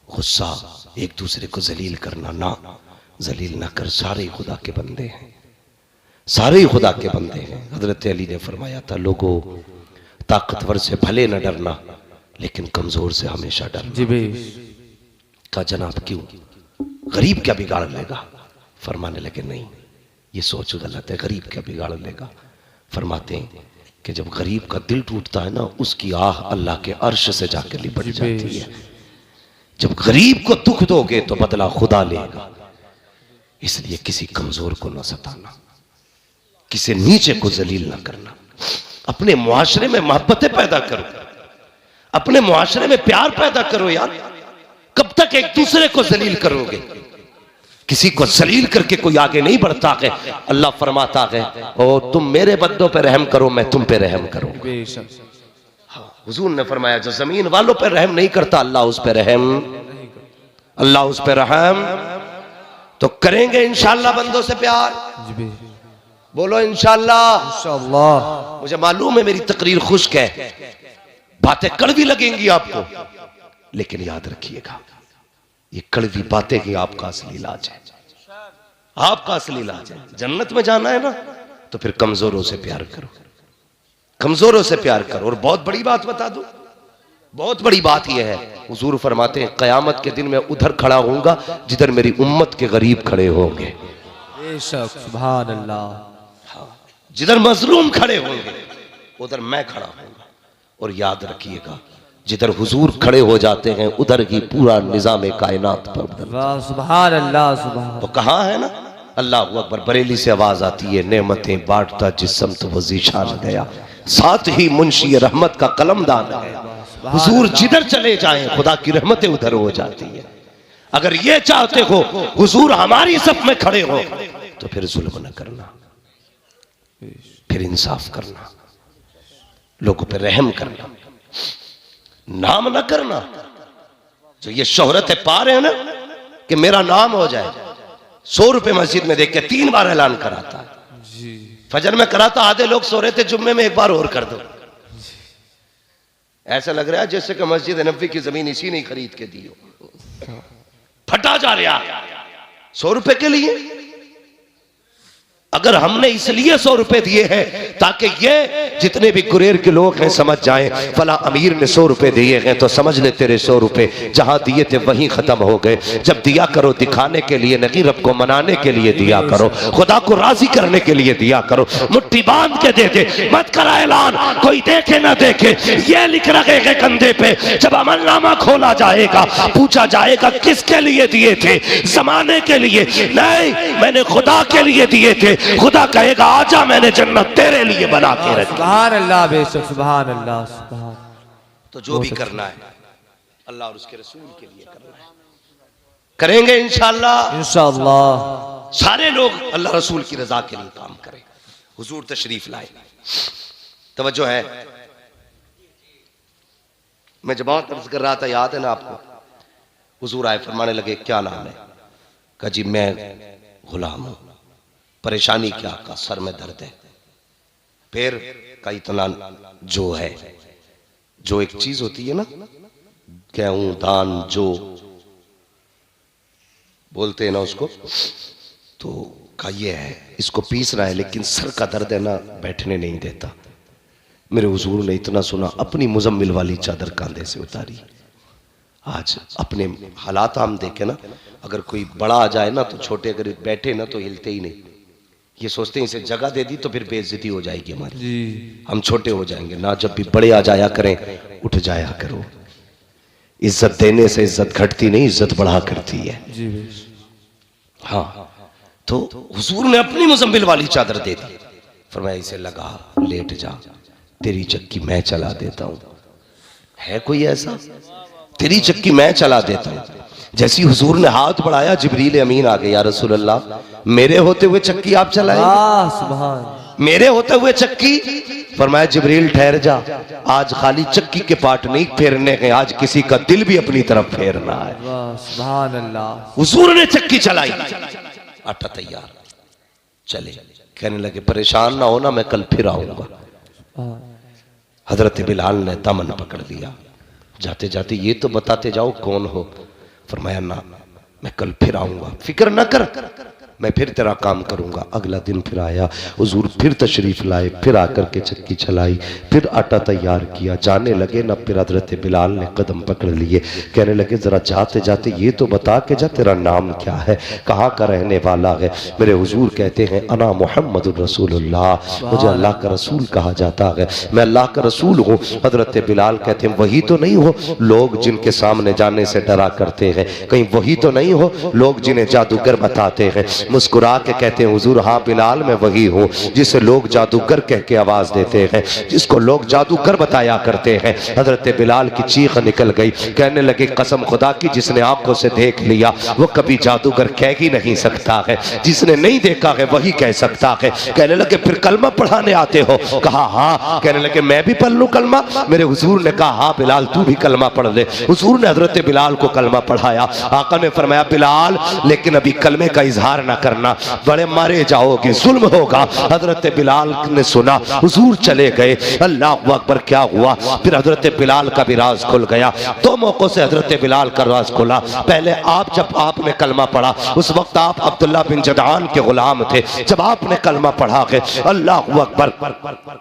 गुस्सा, एक दूसरे को जलील करना। ना, जलील ना कर, सारे खुदा के बंदे हैं, सारे ही खुदा के बंदे हैं। हजरत अली ने फरमाया था, लोगों ताकतवर से भले न डरना लेकिन कमजोर से हमेशा डरना। जी भाई। कहा जनाब क्यों, गरीब क्या बिगाड़ लेगा? फरमाने लगे नहीं, ये सोच गलत है, गरीब क्या बिगाड़ लेगा। फरमाते हैं कि जब गरीब का दिल टूटता है ना, उसकी आह अल्लाह के अर्श से जाकर लिपट जाती है। जब गरीब को दुख दोगे तो बदला खुदा लेगा। इसलिए किसी कमजोर को न सताना, किसी नीचे को जलील ना करना। अपने मुआशरे में मोहब्बतें पैदा करो, अपने मुआशरे में प्यार पैदा करो। यार कब तक एक दूसरे को जलील करोगे? किसी को जलील करके कोई आगे नहीं बढ़ता है। अल्लाह फरमाता है ओ तुम मेरे बंदों पे रहम करो, मैं तुम पे रहम करूं। हुजूर ने फरमाया जो जमीन वालों पे रहम नहीं करता अल्लाह उस पे रहम, अल्लाह उस पे रहम तो करेंगे इंशाअल्लाह बंदों से प्यार। बोलो इंशाअल्लाह। इंशाअल्लाह। मुझे मालूम है मेरी तकरीर खुश्क है, बातें कड़वी लगेंगी आपको, लेकिन याद रखिएगा ये कड़वी बातें ही आपका असली इलाज है, आपका असली इलाज है। जन्नत में जाना है ना तो फिर कमजोरों से प्यार करो, कमजोरों से प्यार करो। और बहुत बड़ी बात बता दूं, बहुत बड़ी बात यह है, हुजूर फरमाते हैं क़यामत के दिन मैं उधर खड़ा होऊंगा जिधर मेरी उम्मत के गरीब खड़े होंगे। बेशक, सुभान अल्लाह। जिधर मजलूम खड़े होंगे उधर मैं खड़ा होऊंगा। और याद रखिएगा जिधर हुजूर खड़े हो जाते हैं उधर ही पूरा निजाम कायनात पर बदलता है। सुभान अल्लाह, सुभान। तो कहाँ है ना, अल्लाह अकबर, बरेली से आवाज आती है नेमतें बांटता जिस्म तो वो ज़ीशान गया, साथ ही मुंशी रहमत का कलमदान गया। हुजूर जिधर चले जाएं खुदा की रहमतें उधर हो जाती है। अगर ये चाहते हो हुजूर हमारी सफ में खड़े हो तो फिर जुल्म न करना, फिर इंसाफ करना, लोगों पे रहम करना, नाम न करना। जो ये शोहरत है पा रहे हैं ना कि मेरा नाम हो जाए, 100 रुपए मस्जिद में देख के 3 बार ऐलान कराता है। फजर में कराता, आधे लोग सो रहे थे, जुम्मे में 1 बार और कर दो। ऐसा लग रहा है जैसे कि मस्जिद नबवी की जमीन इसी ने खरीद के दी हो। फटा जा रहा 100 रुपए के लिए। अगर हमने इसलिए 100 रुपए दिए हैं ताकि ये जितने भी गुरेर के लोग हैं समझ जाएं फला अमीर ने 100 रुपए दिए हैं तो समझ ले तेरे 100 रुपए जहां दिए थे वहीं खत्म हो गए। जब दिया करो दिखाने के लिए नहीं, रब को मनाने के लिए दिया करो, खुदा को राजी करने के लिए दिया करो। मुट्ठी बांध के दे दे, मत करा ऐलान, कोई देखे ना देखे, ये लिख रखेगा कंधे पे। जब अमलनामा खोला जाएगा पूछा जाएगा किसके लिए दिए थे? जमाने के लिए नहीं, मैंने खुदा के लिए दिए थे। खुदा कहेगा आजा मैंने जन्नत तेरे लिए बना के रखी। सुभान अल्लाह, बेशक, सुभान अल्लाह, सुभान। तो जो भी करना है अल्लाह और उसके रसूल के लिए करना है, करेंगे इंशाअल्लाह। इंशाअल्लाह सारे लोग अल्लाह रसूल की रजा के लिए काम करें। हुजूर तशरीफ लाए, तवज्जो है। मैं जब बहुत अर्ज कर रहा था, याद है ना आपको, हुजूर आए, फरमाने लगे क्या नाम है? कहा जी मैं गुलाम हूं। परेशानी क्या? का सर में दर्द है। फिर का इतना जो है, जो एक चीज होती है ना, गेहूं दान जो बोलते हैं ना उसको, तो का ये है, इसको पीसना है लेकिन सर का दर्द है ना, बैठने नहीं देता। मेरे हुजूर ने इतना सुना, अपनी मुजम्मिल वाली चादर कांधे से उतारी। आज अपने हालात हम देखे ना, अगर कोई बड़ा आ जाए ना तो छोटे अगर बैठे ना तो हिलते ही नहीं। ये सोचते हैं इसे जगह दे दी तो फिर बेइज्जती हो जाएगी हमारी जी। हम छोटे हो जाएंगे ना। जब भी बड़े आ जाया करें उठ जाया करो। इज्जत देने से इज्जत घटती नहीं, इज्जत बढ़ा करती है जी। हाँ, तो हुजूर ने अपनी मुजम्मिल वाली चादर दे दी, फरमाया इसे लगा, लेट जा, तेरी चक्की मैं चला देता हूं। है कोई ऐसा? तेरी चक्की मैं चला देता हूं। जैसी हुजूर ने हाथ बढ़ाया जिब्रील अमीन आ गए, या रसूल अल्लाह मेरे होते हुए चक्की आप चलाएंगे? सुभान। मेरे होते हुए चक्की? फरमाया जिब्रील ठहर जा, आज खाली चक्की के पार्ट नहीं फेरने हैं, आज किसी का दिल भी अपनी तरफ फेरना है। सुभान अल्लाह। हुजूर ने चक्की चलाई, आटा तैयार, चले। कहने लगे परेशान ना होना, मैं कल फिर आऊंगा। हजरत बिलाल ने दामन पकड़ लिया, जाते जाते ये तो बताते जाओ कौन हो। फरमाया ना, मैं कल फिर आऊंगा, फिक्र न कर, मैं फिर तेरा काम करूंगा। अगला दिन फिर आया, हुजूर फिर तशरीफ लाए, फिर आकर के चक्की चलाई, फिर आटा तैयार किया। जाने लगे ना, फिर हजरत बिलाल ने कदम पकड़ लिए, कहने लगे जरा जाते जाते ये तो बता के जा, तेरा नाम क्या है, कहाँ का रहने वाला है? मेरे हुजूर कहते हैं अना मुहम्मदुर रसूलुल्लाह, मुझे अल्लाह का रसूल कहा जाता है, मैं अल्लाह का रसूल हूँ। हजरत बिलाल कहते हैं वही तो नहीं हो लोग जिनके सामने जाने से डरा करते हैं? कहीं वही तो नहीं हो लोग जिन्हें जादूगर बताते हैं? मुस्कुरा के कहते हैं हुजूर हाँ बिलाल मैं वही हूँ जिसे लोग जादूगर कह के आवाज देते हैं, जिसको लोग जादूगर बताया करते हैं। हजरत बिलाल की चीख निकल गई, कहने लगे कसम खुदा की जिसने आंखों से देख लिया वो कभी जादूगर कह ही नहीं सकता है, जिसने नहीं देखा है वही कह सकता है। कहने लगे फिर कलमा पढ़ाने आते हो? कहा हाँ। कहने लगे मैं भी पढ़ लूं कलमा? मेरे हुजूर ने कहा हाँ बिलाल तू भी कलमा पढ़ ले। हुजूर ने हजरत बिलाल को कलमा पढ़ाया। आका ने फरमाया बिलाल लेकिन अभी कलमे का इजहार ना करना, बड़े मारे जाओगे, जुल्म होगा। हजरत बिलाल ने सुना, हुजूर चले गए। अल्लाह अकबर, क्या हुआ? फिर हजरत बिलाल का भी राज खुल गया। दो मौकों से हजरत बिलाल का राज खुला। पहले आप जब आपने कलमा पढ़ा उस वक्त आप अब्दुल्ला बिन जदआन के गुलाम थे। जब आपने कलमा पढ़ा के अल्लाह अकबर,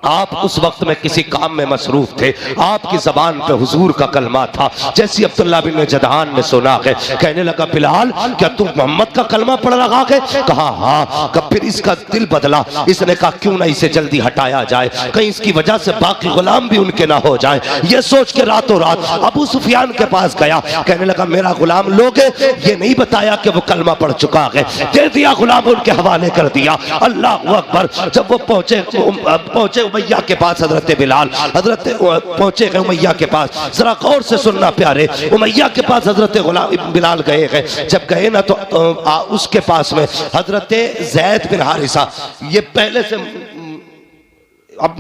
आप उस वक्त में किसी काम में मसरूफ थे, आपकी जबान पे हुजूर का कलमा था। जैसे अब्दुल्ला बिन जदआन ने सुना है, कहने लगा बिलाल क्या तू मोहम्मद का कलमा पढ़ रहा है? कहा हाँ। कब फिर इसका दिल बदला, इसने कहा क्यों ना इसे जल्दी हटाया जाए, कहीं इसकी वजह से बाकी गुलाम भी उनके ना हो जाए। ये सोच के रातों रात अबू सुफियान के पास गया। कहने लगा मेरा गुलाम लोगे? ये नहीं बताया कि वो कलमा पढ़ चुका है। दे दिया, गुलाम उनके हवाले कर दिया। अल्लाह अकबर। जब वो पहुंचे उमैया के पास, हजरत बिलाल हजरत पहुंचे गए उमैया के पास। जरा गौर से सुनना प्यारे, उमैया के पास हजरत बिलाल गए हैं। जब गए ना तो उसके पास में हजरत ज़ैद बिन हारिसा, ये पहले से अब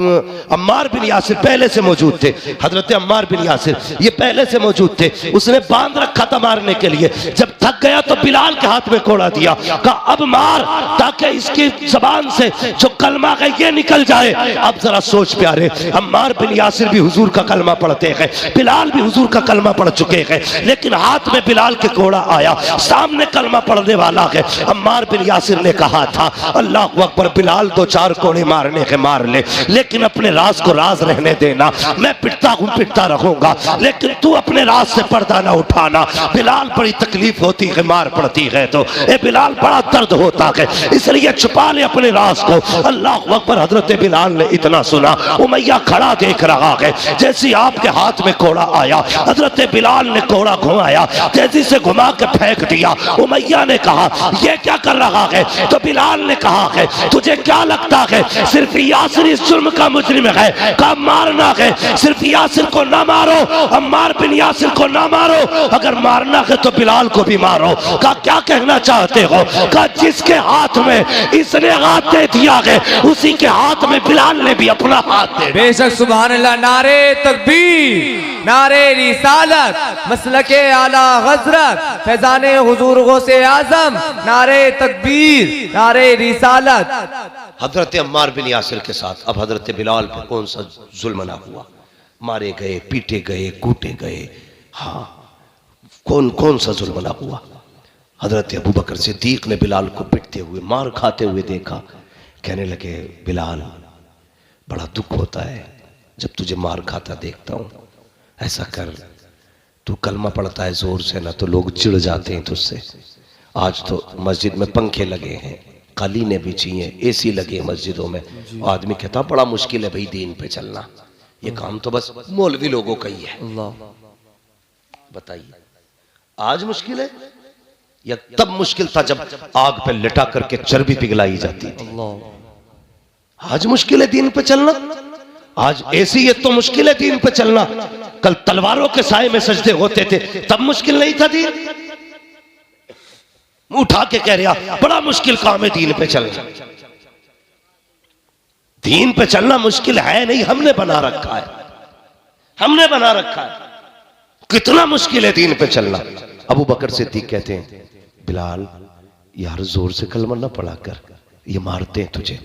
अम्मार बिन यासिर पहले से मौजूद थे। हजरत अम्मार बिन यासिर ये पहले से मौजूद थे। उसने बांध रखा था मारने के लिए। जब थक गया तो बिलाल के हाथ में कोड़ा दिया, कहा अब मार ताकि इसकी जबान से जो कलमा है ये निकल जाए। अब जरा सोच प्यारे, अम्मार बिन यासिर भी हुजूर का कलमा पढ़ते हैं, बिलाल भी हुजूर का कलमा पढ़ चुके हैं, लेकिन हाथ में बिलाल के कोड़ा आया, सामने कलमा पढ़ने वाला है। अम्मार बिन यासिर ने कहा था अल्लाह अकबर, बिलाल दो चार कोड़े मारने के मार ले, लेकिन अपने राज को राज रहने देना। मैं पिटता हूं पिटता रहूंगा, लेकिन तू अपने राज से पर्दा ना उठाना। बिलाल बड़ी तकलीफ होती है मार पड़ती है तो, ए बिलाल बड़ा दर्द होता है, इसलिए छुपा ले अपने राज को। अल्लाह अकबर। हजरत बिलाल ने इतना सुना, उमैया खड़ा देख रहा है। जैसे आपके हाथ में कोड़ा आया, हजरत बिलाल ने कोड़ा घुमाया, तेजी से घुमा के फेंक दिया। उमैया ने कहा यह क्या कर रहा है? तो बिलाल ने कहा है तुझे क्या लगता है सिर्फ यासिर इस जुर्म का मुजरिम है, का मारना है, सिर्फ यासिर को ना मारो, अम्मार बिन यासिर को ना मारो, अगर मारना है तो बिलाल को भी मारो। का क्या कहना चाहते हो? का जिसके हाथ में इसने हाथ दे दिया है उसी के हाथ में बिलाल ने भी अपना हाथ दे। बेशक सुभान अल्लाह। नारे तकबीर, नारे रिसालत, मसलके आला हजरत, फैजाने हुजूर गौसे आजम, नारे तकबीर, नारे रिसालत। हजरत अम्मार बिन यासिर के साथ अब हजरत बिलाल पे कौन सा जुल्म ना हुआ? मारे गए, पीटे गए, कूटे गए। हाँ, कौन कौन सा जुल्म ना हुआ? हजरत अबू बकर सिद्दीक ने बिलाल को पिटते हुए, मार खाते हुए देखा। कहने लगे बिलाल बड़ा दुख होता है जब तुझे मार खाता देखता हूं। ऐसा कर, तू कलमा पढ़ता है जोर से ना तो लोग चिढ़ जाते हैं तुझसे। आज तो मस्जिद में पंखे लगे हैं, कालीने बिछी हैं, एसी लगे मस्जिदों में। आदमी कहता बड़ा मुश्किल है भाई दीन पे चलना, ये काम तो बस मौलवी लोगों का ही है। बताइए आज मुश्किल है या तब मुश्किल था जब आग पे लिटा करके चर्बी पिघलाई जाती थी? आज मुश्किल है दीन पे चलना। आज एसी है तो मुश्किल है दीन पे चलना। कल तलवारों के साए में सजदे होते थे, तब मुश्किल नहीं था दीन। उठा के कह रहा बड़ा मुश्किल काम है दीन पे चलना। दीन पे चलना मुश्किल है नहीं, हमने बना रखा है, हमने बना रखा है। कितना मुश्किल है दीन पे चलना। अबू बकर सिद्दीक कहते हैं बिलाल यार जोर से कलमा ना पढ़ा कर, ये मारते हैं तुझे।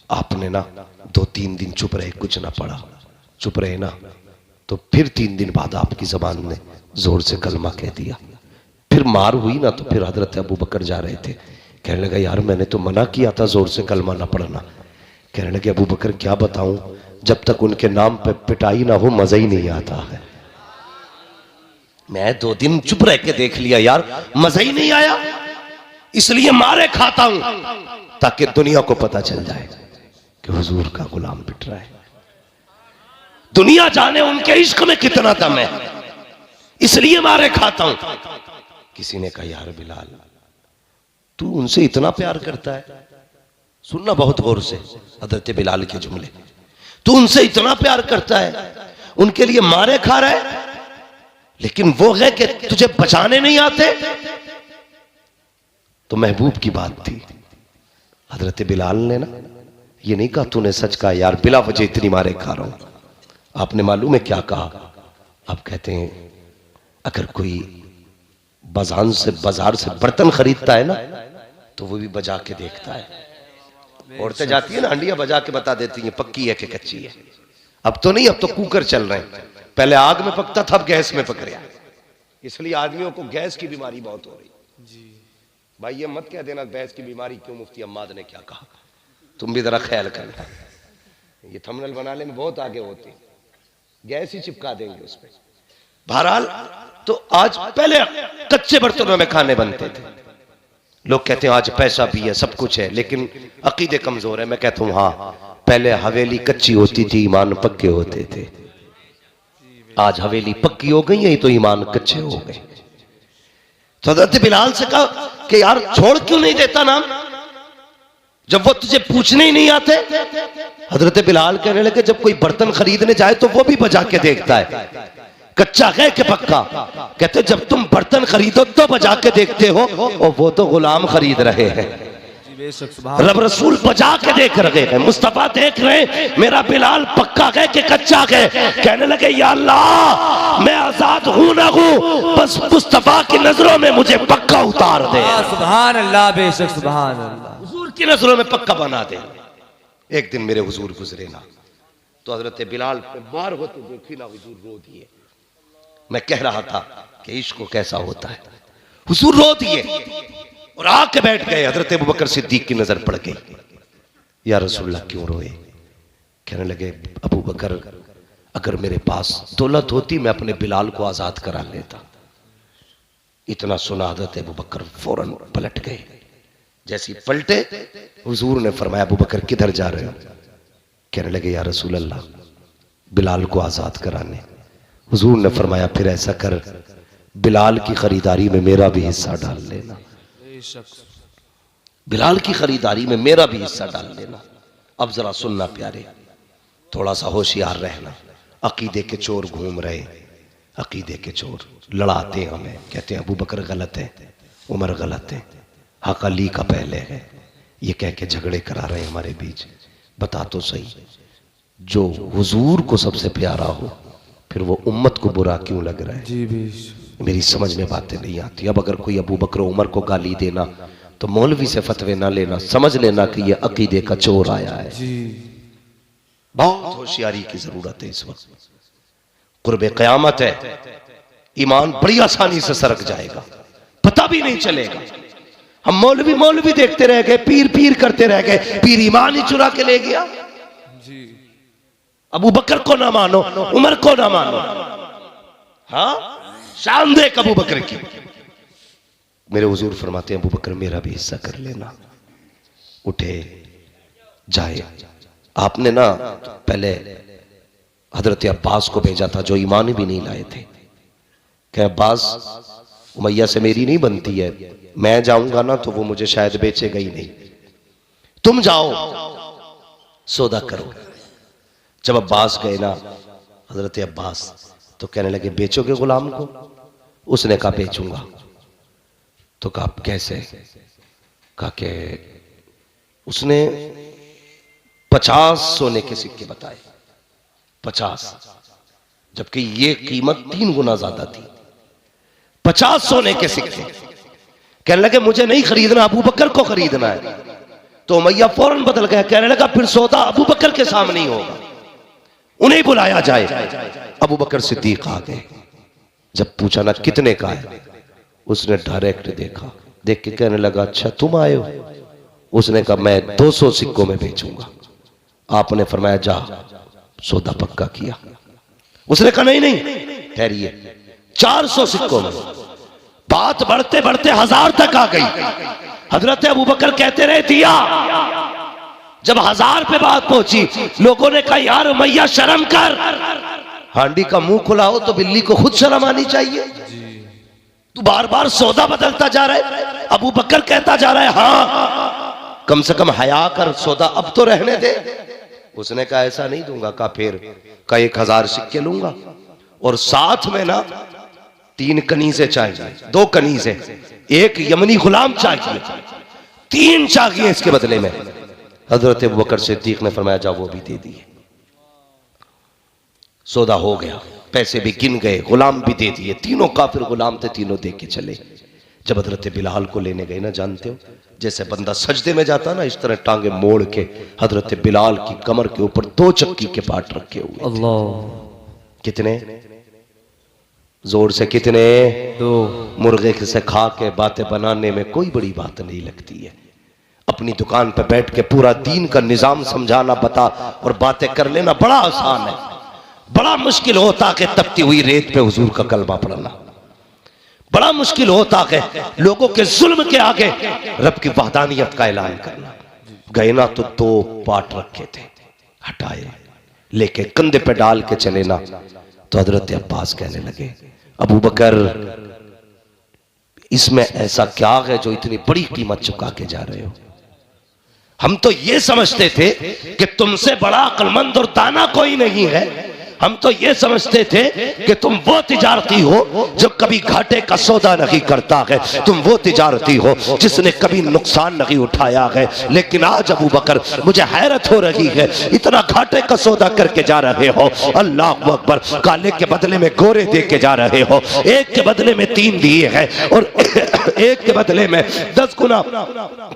आपने ना 2-3 दिन चुप रहे, कुछ ना पढ़ा, चुप रहे ना, तो फिर 3 दिन बाद आपकी जबान ने जोर से कलमा कह दिया। फिर मार हुई ना तो फिर हजरत अबू बकर जा रहे थे, कहने लगा यार मैंने तो मना किया था जोर से कलमा ना पढ़ना। कहने लगे अबू बकर क्या बताऊं, जब तक उनके नाम पे पिटाई ना हो मजा ही नहीं आता है। मैं 2 दिन चुप रह के देख लिया यार, मजा ही नहीं आया, इसलिए मारे खाता हूं ताकि दुनिया को पता चल जाए कि हुजूर का गुलाम पिट रहा है। दुनिया जाने उनके इश्क में कितना दम है, इसलिए मारे खाता हूं। किसी ने कहा यार बिलाल तू उनसे इतना प्यार करता है। सुनना बहुत गौर से हजरत बिलाल के जुमले। तू उनसे इतना प्यार करता है, उनके लिए मारे खा रहा है, लेकिन वो है कि तुझे बचाने नहीं आते। तो महबूब की बात थी। हजरत बिलाल ने ना ये नहीं कहा तूने सच कहा यार, बिला वजह इतनी मारे खा रहा हूं। आपने मालूम है क्या कहा? आप कहते हैं अगर कोई बाजार से बर्तन खरीदता है ना, तो वो भी बजा के देखता है। औरतें जाती है ना, हंडिया बजा के बता देती हैं पक्की है कि कच्ची है। अब तो नहीं, अब तो कुकर चल रहे हैं। पहले आग में पकता था, अब गैस में पक रहा है। इसलिए आदमियों को गैस की बीमारी बहुत हो रही जी। भाई ये मत कह देना गैस की बीमारी क्यों, मुफ्ती अम्माद ने क्या कहा, तुम भी जरा ख्याल करना। ये थंबनेल बनाने में बहुत आगे होते, गैस ही चिपका देंगे उस पर। बहरहाल तो आज पहले कच्चे बर्तनों में खाने बनते थे। लोग कहते हैं आज पैसा भी है, सब कुछ है, लेकिन अकीदे कमजोर है। मैं कहता हूं हाँ, पहले हवेली कच्ची होती थी, ईमान पक्के होते थे। आज हवेली पक्की हो गई है तो ईमान कच्चे हो गए। तो हजरत बिलाल से कहा कि यार छोड़ क्यों नहीं देता नाम, जब वो तुझे पूछने ही नहीं आते। हजरत बिलाल कहने लगे जब कोई बर्तन खरीदने जाए तो वो भी बजा के देखता है कच्चा है कि पक्का। कहते जब तुम बर्तन खरीदो तो बजा के देखते हो, और वो तो गुलाम खरीद रहे हैं। रब रसूल बजा के देख रहे हैं, मुस्तफा देख रहे हैं मेरा बिलाल पक्का है कि कच्चा है। कहने लगे या अल्लाह मैं आजाद हूं ना हूं, बस मुस्तफा की नजरों में मुझे पक्का उतार दे। सुभान अल्लाह, बेशक सुभान अल्लाह, हुजूर की नजरों में पक्का बना दे। एक दिन मेरे हुजूर गुजरे ना, तो हजरत बिलाल पे मार होते देखी ना, हुजूर रो दिए। मैं कह रहा था कि इश्क कैसा होता है, हुजूर रो दिए और आके बैठ गए। हजरत अबू बकर सिद्दीक की नजर पड़ गई, या रसूलल्लाह क्यों रोए? कहने लगे अबू बकर अगर मेरे पास दौलत होती मैं अपने बिलाल को आजाद करा लेता। इतना सुना हजरत अबू बकर फौरन पलट गए। जैसे पलटे हुजूर ने फरमाया अबू बकर किधर जा रहे हो? कहने लगे या रसूलल्लाह बिलाल को आजाद कराने। हुजूर ने फरमाया फिर ऐसा कर, बिलाल की खरीदारी में मेरा भी हिस्सा डाल लेना। बिलाल की खरीदारी में मेरा भी हिस्सा डाल लेना। अब जरा सुनना प्यारे, थोड़ा सा होशियार रहना। अकीदे के चोर घूम रहे, अकीदे के चोर लड़ाते हैं हमें, कहते हैं अबू बकर गलत है, उमर गलत है, हक अली का पहले है, ये कह के झगड़े करा रहे हैं हमारे बीच। बता तो सही, जो हुजूर को सबसे प्यारा हो फिर वो उम्मत को बुरा क्यों लग रहा है? जी मेरी समझ में बातें नहीं आती। अब अगर कोई अबू बकर उमर को गाली देना तो मौलवी से फतवे ना लेना, समझ लेना कि ये अकीदे का चोर आया है। बहुत होशियारी की जरूरत है इस वक्त। कुर्बे क़यामत है, ईमान बड़ी आसानी से सरक जाएगा, पता भी नहीं चलेगा। हम मौलवी मौलवी देखते रह गए, पीर पीर करते रह गए, पीर ईमान ही चुरा के ले गया। अबू बकर को ना मानो, उमर को ना मानो। हाँ शान देख अबू बकर की। मेरे हुजूर फरमाते हैं अबू बकर मेरा भी हिस्सा कर लेना। उठे जाए। आपने ना पहले हजरत अब्बास को भेजा था जो ईमान भी नहीं लाए थे। क्या अब्बास उमैया से मेरी नहीं बनती है, मैं जाऊंगा ना तो वो मुझे शायद बेचेगा ही नहीं, तुम जाओ सौदा करो। जब अब्बास गए ना हजरत अब्बास, तो कहने लगे बेचोगे गुलाम को? उसने कहा बेचूंगा। तो कहा कैसे? कहा कि उसने 50 सोने के सिक्के बताए, 50, जबकि ये कीमत 3 गुना ज्यादा थी। 50 सोने के सिक्के। कहने लगे मुझे नहीं खरीदना, अबू बकर को खरीदना है। तो उमैया फौरन बदल गया, कहने लगा फिर सौदा अबू बकर के सामने ही होगा, उन्हें बुलाया जाए। अबू बकर सिद्दीक आ गए। जब पूछा ना कितने का है, उसने डायरेक्ट देखा, देख के कहने लगा अच्छा तुम आए हो? उसने कहा मैं 200 सिक्कों में बेचूंगा। आपने फरमाया जा, सौदा पक्का किया। उसने कहा नहीं नहीं ठहरिए, 400 सिक्कों में। बात बढ़ते बढ़ते 1000 तक आ गई। हजरत अबू बकर कहते रहे दिया। जब 1000 पे बात पहुंची, लोगों ने कहा यार उमैया शर्म कर, हांडी का मुंह खुला हो तो बिल्ली को खुद शर्म आनी चाहिए। तू बार बार सौदा बदलता जा रहा है। अबू बकर कहता जा रहा है हाँ कम से कम हया कर, सौदा अब तो रहने दे। उसने कहा ऐसा नहीं दूंगा। कहा फिर? का 1000 सिक्के लूंगा और साथ में ना 3 कनीज़ें चाहिए, 2 कनीज़ें, 1 यमनी गुलाम चाहिए, 3 चाहिए इसके बदले में। हजरत अबू बकर सिद्दीक ने फरमाया जाओ वो भी दे दिए। सौदा हो गया, पैसे भी गिन गए, गुलाम भी दे दिए। तीनों काफिर गुलाम थे, तीनों दे के चले। जब हजरत बिलाल को लेने गए ना, जानते हो जैसे बंदा सजदे में जाता ना, इस तरह टांगे मोड़ के हजरत बिलाल की कमर के ऊपर 2 चक्की के पाट रखे हुए। अल्लाह! कितने जोर से? कितने? 2। मुर्गे से खा के बातें बनाने में कोई बड़ी बात नहीं लगती है। अपनी दुकान पे बैठ के पूरा दीन का निजाम समझाना बता और बातें कर लेना बड़ा आसान है। बड़ा मुश्किल होता कि तपती हुई रेत पे हुजूर का कलमा पढ़ना। बड़ा मुश्किल होता है लोगों के जुल्म के आगे रब की वहदानियत का ऐलान करना। गए ना तो 2 पाट रखे थे, हटाए, लेके कंधे पे डाल के चले ना। तो हजरत अब्बास कहने लगे अबू बकर इसमें ऐसा क्या है जो इतनी बड़ी कीमत चुका के जा रहे हो? हम तो ये समझते थे कि तुमसे बड़ा अक्लमंद और दाना कोई नहीं है। हम तो ये समझते थे कि तुम वो तिजारती हो जो कभी घाटे का सौदा नहीं करता है, तुम वो तिजारती हो जिसने कभी नुकसान नहीं उठाया है। लेकिन आज अबू बकर मुझे हैरत हो रही है, इतना घाटे का सौदा करके जा रहे हो। अल्लाह अकबर! काले के बदले में गोरे दे के जा रहे हो, 1 के बदले में 3 दिए हैं और 1 के बदले में 10 गुना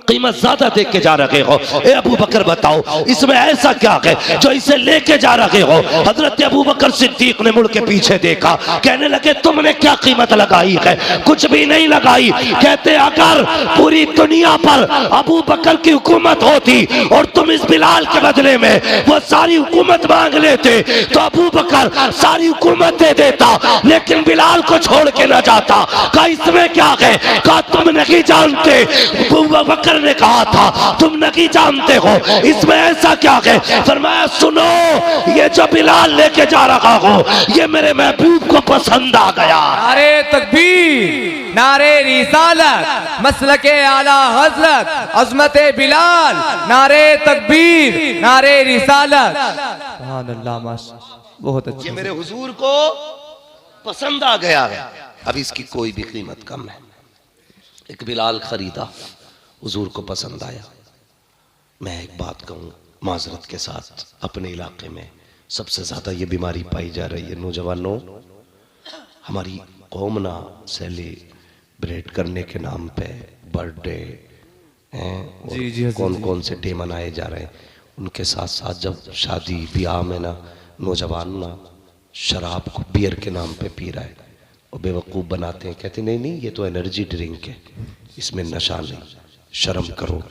कीमत ज्यादा दे के जा रहे हो। ए अबू बकर बताओ इसमें ऐसा क्या है जो इसे लेके जा रहे हो? हजरत अबू बकर सिद्दीक ने मुड़ के पीछे देखा, कहने लगे तुमने क्या कीमत लगाई है? कुछ भी नहीं लगाई। कहते अगर पूरी दुनिया पर अबू बकर की हुकूमत होती और तुम इस बिलाल के बदले में वो सारी हुकूमत मांग लेते तो अबू बकर सारी हुकूमत दे देता, लेकिन बिलाल को छोड़ के ना जाता। कहा इसमें क्या है? कहा तुम नहीं जानते। अबू बकर ने कहा था तुम नहीं जानते हो, इसमें ऐसा क्या है? फरमाया सुनो, ये जो बिलाल लेके जा रहा हो ये मेरे महबूब को पसंद आ गया। नारे तकबीर, नारे रिसालत, मसलके आला हजरत, अज़मते बिलाल, नारे तकबीर, नारे रिसालत। सुभान अल्लाह, माशाअल्लाह, बहुत अच्छा। ये मेरे हुजूर को पसंद आ गया है। अब इसकी कोई भी कीमत कम है। एक बिलाल खरीदा, हुजूर को पसंद आया। मैं एक बात कहूँ माजरत के साथ, अपने इलाके में सबसे ज्यादा ये बीमारी पाई जा रही है। नौजवानों, हमारी कौम ना सेलिब्रेट करने के नाम पे बर्थडे हैं, कौन कौन से डे मनाए जा रहे हैं, उनके साथ साथ जब शादी ब्याह में ना नौजवान ना शराब को बियर के नाम पे पी रहा है और बेवकूफ़ बनाते हैं, कहते नहीं नहीं ये तो एनर्जी ड्रिंक है, इसमें नशा नहीं, शर्म करो।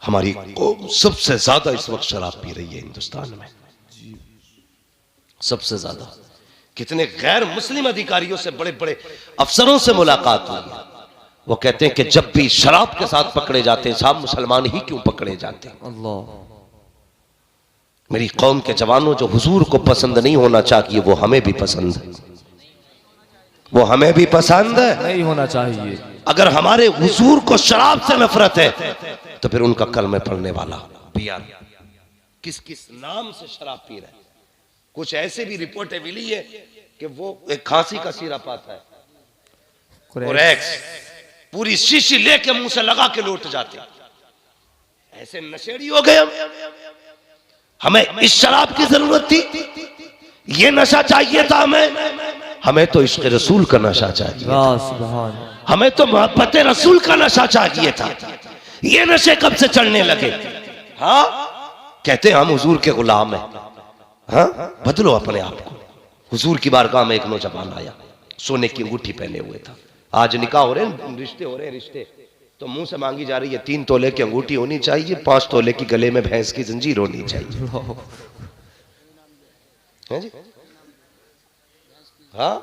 हमारी कौम सबसे ज्यादा इस वक्त शराब पी रही है हिंदुस्तान में, सबसे ज्यादा। कितने गैर मुस्लिम अधिकारियों से, बड़े बड़े अफसरों से मुलाकात हुई है, वो कहते हैं कि जब भी शराब के साथ पकड़े जाते हैं साहब मुसलमान ही क्यों पकड़े जाते हैं। अल्लाह! मेरी कौम के जवानों, जो हुजूर को पसंद नहीं होना चाहिए वो हमें भी पसंद है, वो हमें भी पसंद नहीं होना चाहिए। अगर हमारे हुजूर को शराब से नफरत है तो फिर उनका कलमे पढ़ने वाला बियार किस किस नाम से शराब पी रहा है। कुछ ऐसे भी रिपोर्टें मिली है कि वो एक खांसी का सिरप आता है, कोरेक्स, पूरी शीशी लेके मुंह से लगा के लौट जाते। ऐसे नशेड़ी हो गए हमें इस शराब की जरूरत थी, ये नशा चाहिए था हमें तो इश्क रसूल का नशा चाहिए था, हमें तो मोहब्बत रसूल का नशा चाहिए था। ये नशे कब से चढ़ने लगे? हाँ, कहते हम हुजूर के गुलाम हैं। हाँ, बदलो अपने आप को। हुजूर की बारगाह में एक नौजवान आया, सोने की अंगूठी पहने हुए था। आज निकाह हो रहे हैं, रिश्ते हो रहे हैं, रिश्ते तो मुंह से मांगी जा रही है 3 तोले की अंगूठी होनी चाहिए, 5 तोले की गले में भैंस की जंजीर होनी चाहिए। है जी? हाँ,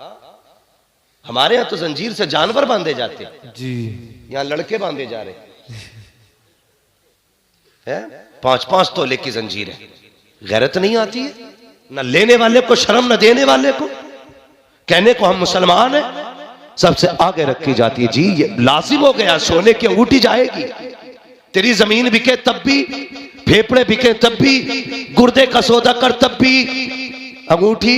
हमारे यहाँ तो जंजीर से जानवर बांधे जाते जी, यहाँ लड़के बांधे जा रहे हैं। 5-5 तोले की जंजीर है। गैरत नहीं आती है न लेने वाले को, शर्म न देने वाले को। कहने को हम मुसलमान हैं, सबसे आगे रखी जाती है। जी ये लाजिम हो गया, सोने की अंगूठी जाएगी। तेरी जमीन बिके तब भी, फेफड़े बिके तब भी, गुर्दे का सौदा कर तब भी, अंगूठी,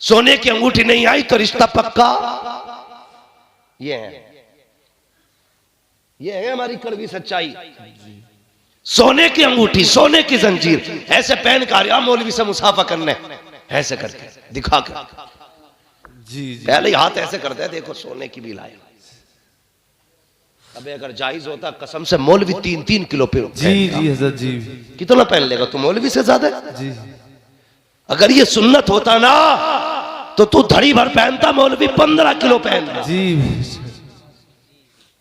सोने की अंगूठी नहीं आई तो रिश्ता पक्का। ये है हमारी कड़वी सच्चाई। सोने की अंगूठी, सोने की जंजीर, ऐसे पहन कर मौलवी से मुसाफा करने, ऐसे करके दिखा कर, जी पहले ही हाथ ऐसे करते हैं, देखो सोने की भी लाया। अबे अगर जायज होता कसम से मौलवी 3-3 किलो पे जी जी हजरत जी। कितना पहन लेगा तू मौलवी से ज्यादा? जी अगर ये सुन्नत होता ना तो तू धड़ी भर पहनता, मौलवी 15 किलो पहनता। जी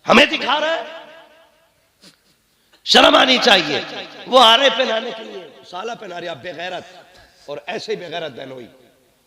हमें दिखा रहा है, शर्म आनी चाहिए। वो आ रहे पहनाने के लिए, साला पहना रही, आप बेगैरत, और ऐसे ही बेगैरत बहनोई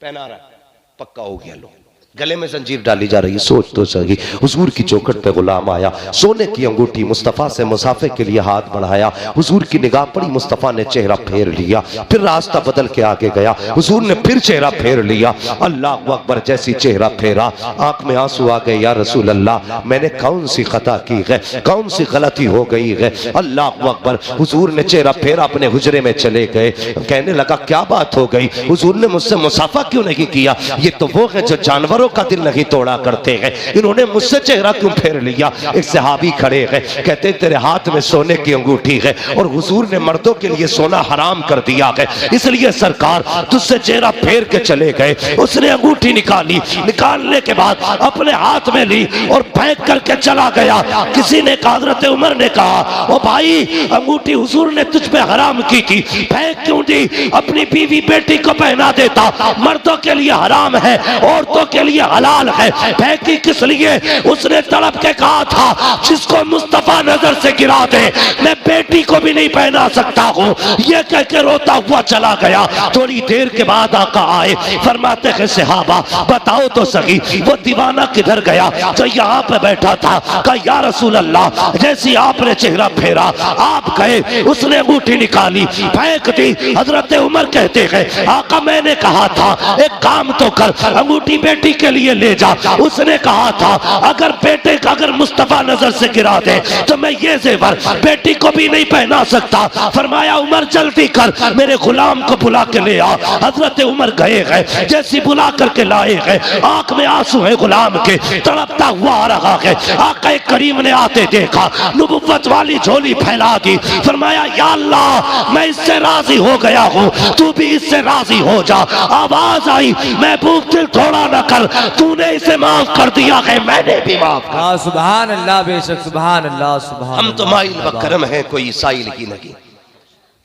पहना रहा है, पक्का हो गया। लो गले में जंजीर डाली जा रही है, सोच तो सही। हुजूर की चौखट पे गुलाम आया, सोने की अंगूठी, मुस्तफ़ा से मुसाफे के लिए हाथ बढ़ाया। हुजूर की निगाह पड़ी, मुस्तफ़ा ने चेहरा फेर लिया, फिर रास्ता बदल के आगे गया। हुजूर ने फिर चेहरा फेर लिया, अल्लाह अकबर, जैसी चेहरा फेरा आंख में आंसू आ गए। या रसूल अल्लाह, मैंने कौन सी खता की है, कौन सी गलती हो गई है? अल्लाह अकबर। हुजूर ने चेहरा फेरा, अपने हुजरे में चले गए। कहने लगा क्या बात हो गई? हुजूर ने मुझसे मुसाफा क्यों नहीं किया? ये तो वो है जो जानवरों का दिल नहीं तोड़ा करते हैं, इन्होंने मुझसे चेहरा क्यों फेर लिया? एक सहाबी खड़े हैं, कहते तेरे हाथ में सोने की अंगूठी है और हुजूर ने मर्दों के लिए सोना हराम कर दिया है, इसलिए सरकार तुझसे चेहरा फेर के चले गए। उसने अंगूठी निकाली, निकालने के बाद अपने हाथ में ली और फेंक करके चला गया। किसी ने कहा, हज़रत उमर ने कहा, ओ भाई अंगूठी हुजूर ने तुझ पे हराम की थी, फेंक क्यों दी? अपनी बीवी बेटी को पहना देता, मर्दों के लिए हराम है, औरतों के लिए हलाल है, फेंकी किस लिए? उसने तड़प के कहा था, जिसको मुस्तफा नजर से गिरा दे मैं बेटी को भी नहीं पहना सकता हूँ। ये कह के रोता हुआ चला गया। थोड़ी देर के बाद आका आए, फरमाते हैं सहाबा बताओ तो सही वो दीवाना किधर गया जो यहाँ पे बैठा था? कहा या रसूल अल्लाह, जैसी आपने चेहरा फेरा आप गए, उसने अंगूठी निकाली फेंक दी। हजरत उमर कहते हैं आका मैंने कहा था एक काम तो कर, अंगूठी बेटी के लिए ले जा। उसने कहा था अगर बेटे का अगर मुस्तफा नजर से गिरा दे तो मैं ये जेवर बेटी को भी नहीं पहना सकता। फरमाया उमर जल्दी कर, मेरे गुलाम को बुला के ले आ। हजरत उमर गए गए, जैसी बुला करके लाए गए, आंख में आंसू है गुलाम के, तड़पता हुआ आ रहा है। आका करीम ने आते देखा, नबुव्वत वाली झोली फैला दी। फरमाया या अल्लाह मैं इससे राजी हो गया हूँ, तू भी इससे राजी हो जा। आवाज आई, महबूब दिल थोड़ा न कर, तूने इसे माफ कर दिया है, मैंने भी माफ कर। सुभान अल्लाह, बेशक सुभान अल्लाह, सुभान। हम तो माइल बकरम है, कोई साइल की नहीं,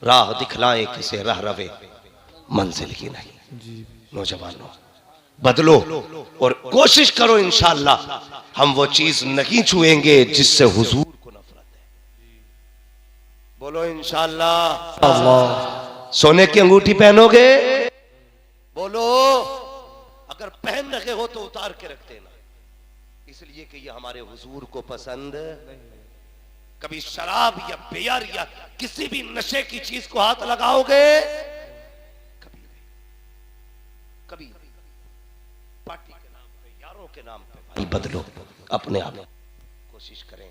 राह दिखलाए किसे रह रवे मंजिल की नहीं। नौजवानों बदलो और कोशिश करो, इंशाअल्लाह हम वो चीज नहीं छुएंगे जिससे हुजूर को नफरत है। बोलो इंशाअल्लाह। सोने की अंगूठी पहनोगे? बोलो। अगर पहन रखे हो तो उतार के रख देना, इसलिए कि ये हमारे हुजूर को पसंद। कभी शराब या बियर या किसी भी नशे की चीज को हाथ लगाओगे? कभी नहीं, कभी नहीं। पार्टी के नाम पे, यारों के नाम पे भाई बदलो अपने आप। कोशिश करें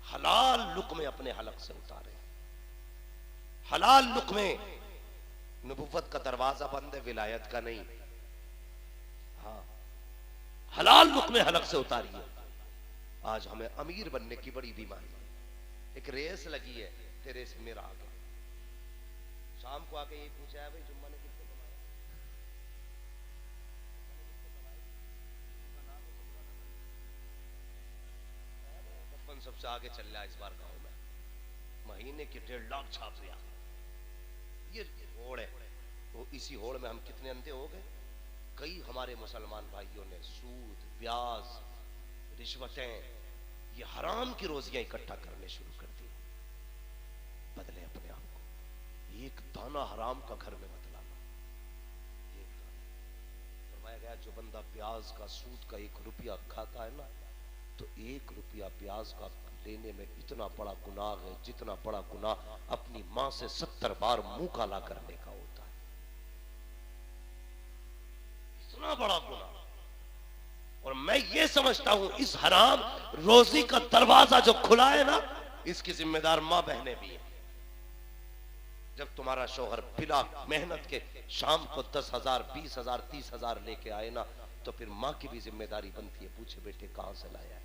हलाल लुक्मे अपने हलक से उतारें। हलाल लुक्मे, नबुव्वत का दरवाजा बंद है, विलायत का नहीं। हाँ, हलाल लुक्मे हलक से उतारिए। आज हमें अमीर बनने की बड़ी बीमारी, एक रेस लगी है, तेरे से मेरा आ गया। शाम को आके ये पूछा है भाई जुम्मा ने कितने कमाया? सबसे आगे चल रहा है इस बार गांव में, महीने के 1.5 लाख छाप लिया। ये होड़ है, वो इसी होड़ में हम कितने अंधे हो गए। कई हमारे मुसलमान भाइयों ने सूद, ब्याज, रिश्वतें, ये हराम की रोजियां इकट्ठा करने शुरू कर दी। बदले अपने आप को, एक दाना हराम का घर में मत लाना। फरमाया गया जो बंदा ब्याज का, सूद का 1 रुपया खाता है ना, तो 1 रुपया ब्याज का लेने में इतना बड़ा गुनाह है जितना बड़ा गुनाह अपनी मां से 70 बार मुंह काला करने का होता है। इतना बड़ा गुनाह। और मैं ये समझता हूं इस हराम रोजी का दरवाजा जो खुला है ना, इसकी जिम्मेदार मां बहनें भी है। जब तुम्हारा शौहर बिना मेहनत के शाम को 10,000, 20,000, 30,000 लेके आए ना, तो फिर मां की भी जिम्मेदारी बनती है, पूछे बेटे कहां से लाया है।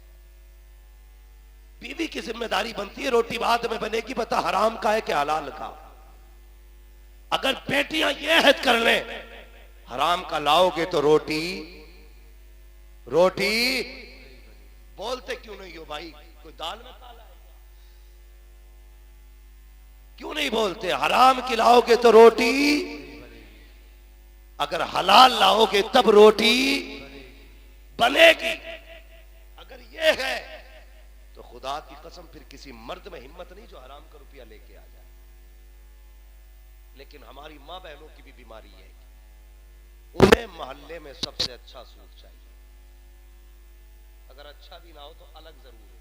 बीवी की जिम्मेदारी बनती है, रोटी बाद में बनेगी, बता हराम का है कि हलाल का। अगर बेटियां ये हद कर लें हराम का लाओगे तो रोटी बोलते क्यों नहीं हो भाई, कोई दाल में काला है क्यों नहीं बोलते। हराम की लाओगे तो रोटी, अगर हलाल लाओगे तब रोटी बनेगी। अगर ये है तो खुदा की कसम फिर किसी मर्द में हिम्मत नहीं जो हराम का रुपया लेके आ जाए। लेकिन हमारी मां बहनों की भी बीमारी है, उन्हें मोहल्ले में सबसे अच्छा सूट चाहिए। अगर अच्छा भी ना हो तो अलग जरूर हो,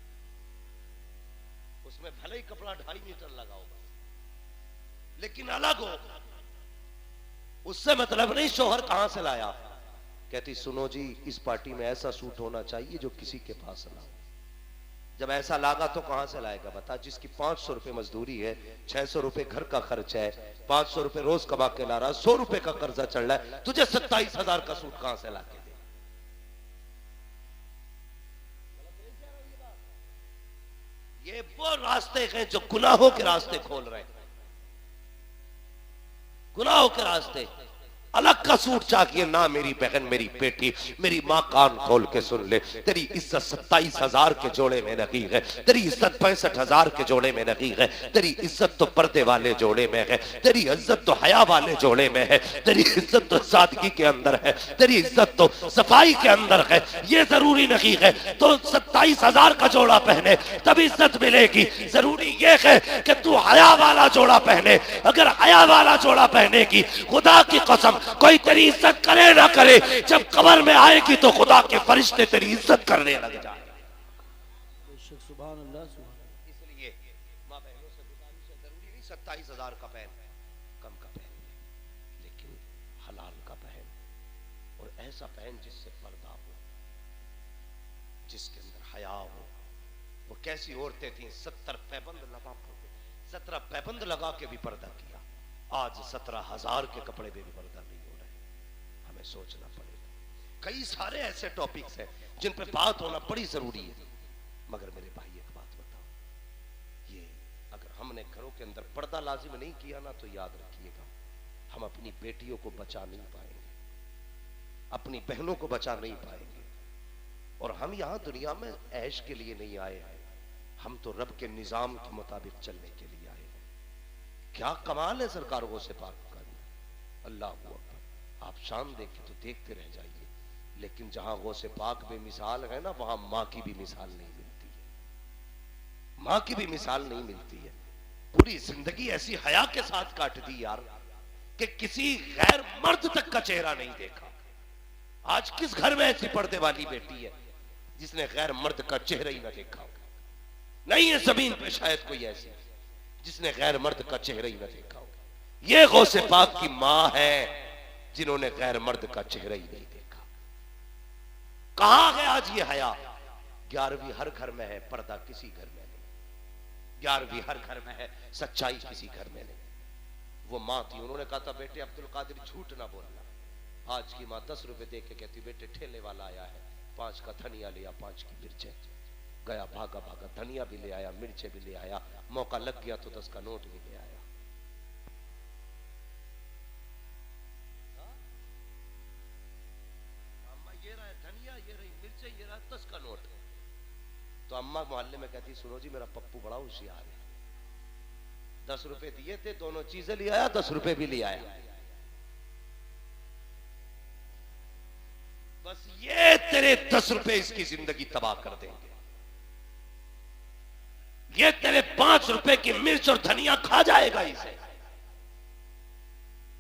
उसमें भले ही कपड़ा 2.5 मीटर लगा होगा, लेकिन अलग हो। उससे मतलब नहीं शोहर कहां से लाया। कहती सुनो जी, इस पार्टी में ऐसा सूट होना चाहिए जो किसी के पास ना हो। जब ऐसा लागा तो कहां से लाएगा बता। जिसकी 500 रुपए मजदूरी है, 600 रुपए घर का खर्च है, 500 रुपए रोज कमा के ला रहा, 100 रुपए का कर्जा चढ़ रहा है, तुझे 27,000 का सूट कहां से ला के दे। ये वो रास्ते हैं जो गुनाहों के रास्ते खोल रहे हैं, गुनाहों के रास्ते। अलग का सूट चाहिए ना मेरी बहन, मेरी बेटी, मेरी माँ कान खोल के सुन ले। तेरी इज्जत 27,000 के जोड़े में नहीं है, तेरी इज्जत 65,000 के जोड़े में नहीं है। तेरी इज्जत तो पर्दे वाले जोड़े में है, तेरी इज्जत तो हया वाले जोड़े में है, तेरी इज्जत तो सादगी के अंदर है, तेरी इज्जत तो सफाई के अंदर है। ये जरूरी नहीं है तो 27,000 का जोड़ा पहने तब इज्जत मिलेगी। जरूरी ये है कि तू हया वाला जोड़ा पहने। अगर हया वाला जोड़ा पहनेगी, खुदा की कसम कोई तेरी इज्जत करे ना करे, जब कब्र में आएगी तो खुदा के फरिश्ते तेरी इज्जत करने लग जाए। इसलिए माँ बहनों से गुजारिश है, जरूरी नहीं 27,000 का पहन, कम का पहन, लेकिन हलाल का पहन, और ऐसा पहन जिससे पर्दा हो, जिसके अंदर हया हो। वो कैसी औरतें थी, 70 पैबंद लगा के भी पर्दा किया। आज 17,000 के कपड़े में भी पर्दा नहीं हो रहे। हमें सोचना पड़ेगा। कई सारे ऐसे टॉपिक्स हैं जिन पे बात होना बड़ी जरूरी है। मगर मेरे भाई एक बात बताओ, ये अगर हमने घरों के अंदर पर्दा लाजिम नहीं किया ना, तो याद रखिएगा हम अपनी बेटियों को बचा नहीं पाएंगे, अपनी बहनों को बचा नहीं पाएंगे। और हम यहां दुनिया में ऐश के लिए नहीं आए हैं, हम तो रब के निजाम के मुताबिक चलने के लिए आए हैं। क्या कमाल है सरकारों से पाक का, अल्लाह अकबर। आप शान देखे तो देखते रह जाइए। लेकिन जहां गौ से पाक बेमिसाल है ना, वहां मां की भी मिसाल नहीं मिलती है, मां की भी मिसाल नहीं मिलती है। पूरी जिंदगी ऐसी हया के साथ काट दी यार कि किसी गैर मर्द तक का चेहरा नहीं देखा। आज किस घर में ऐसी पर्दे वाली बेटी है जिसने गैर मर्द का चेहरा ही ना देखा हो? नहीं है जमीन पे शायद कोई ऐसी जिसने गैर मर्द का चेहरा ही ना देखा हो। ये गौसे पाक की मां है जिन्होंने गैर मर्द का चेहरा ही नहीं देखा। कहां है आज ये हया? 11वीं हर घर में है, पर्दा किसी घर में नहीं। 11वीं हर घर में है, सच्चाई किसी घर में नहीं। वो मां थी, उन्होंने कहा था बेटे अब्दुल कादिर झूठ ना बोलना। आज की मां 10 रुपए दे के कहती बेटे ठेले वाला आया है, 5 का धनिया लिया, 5 की मिर्चें। गया भागा भागा, धनिया भी ले आया, मिर्चें भी ले आया, मौका लग गया तो 10 का नोट भी ले आया। अम्मा ये रहा धनिया, ये रही मिर्चें, ये रहा 10 का नोट। तो अम्मा मोहल्ले में कहती सुनो जी मेरा पप्पू बड़ा होशियार है, 10 रुपए दिए थे, दोनों चीजें ले आया, 10 रुपए भी ले आया। बस ये तेरे 10 रुपए इसकी जिंदगी तबाह कर देंगे। ये तेरे 5 रुपए की मिर्च और धनिया खा जाएगा इसे।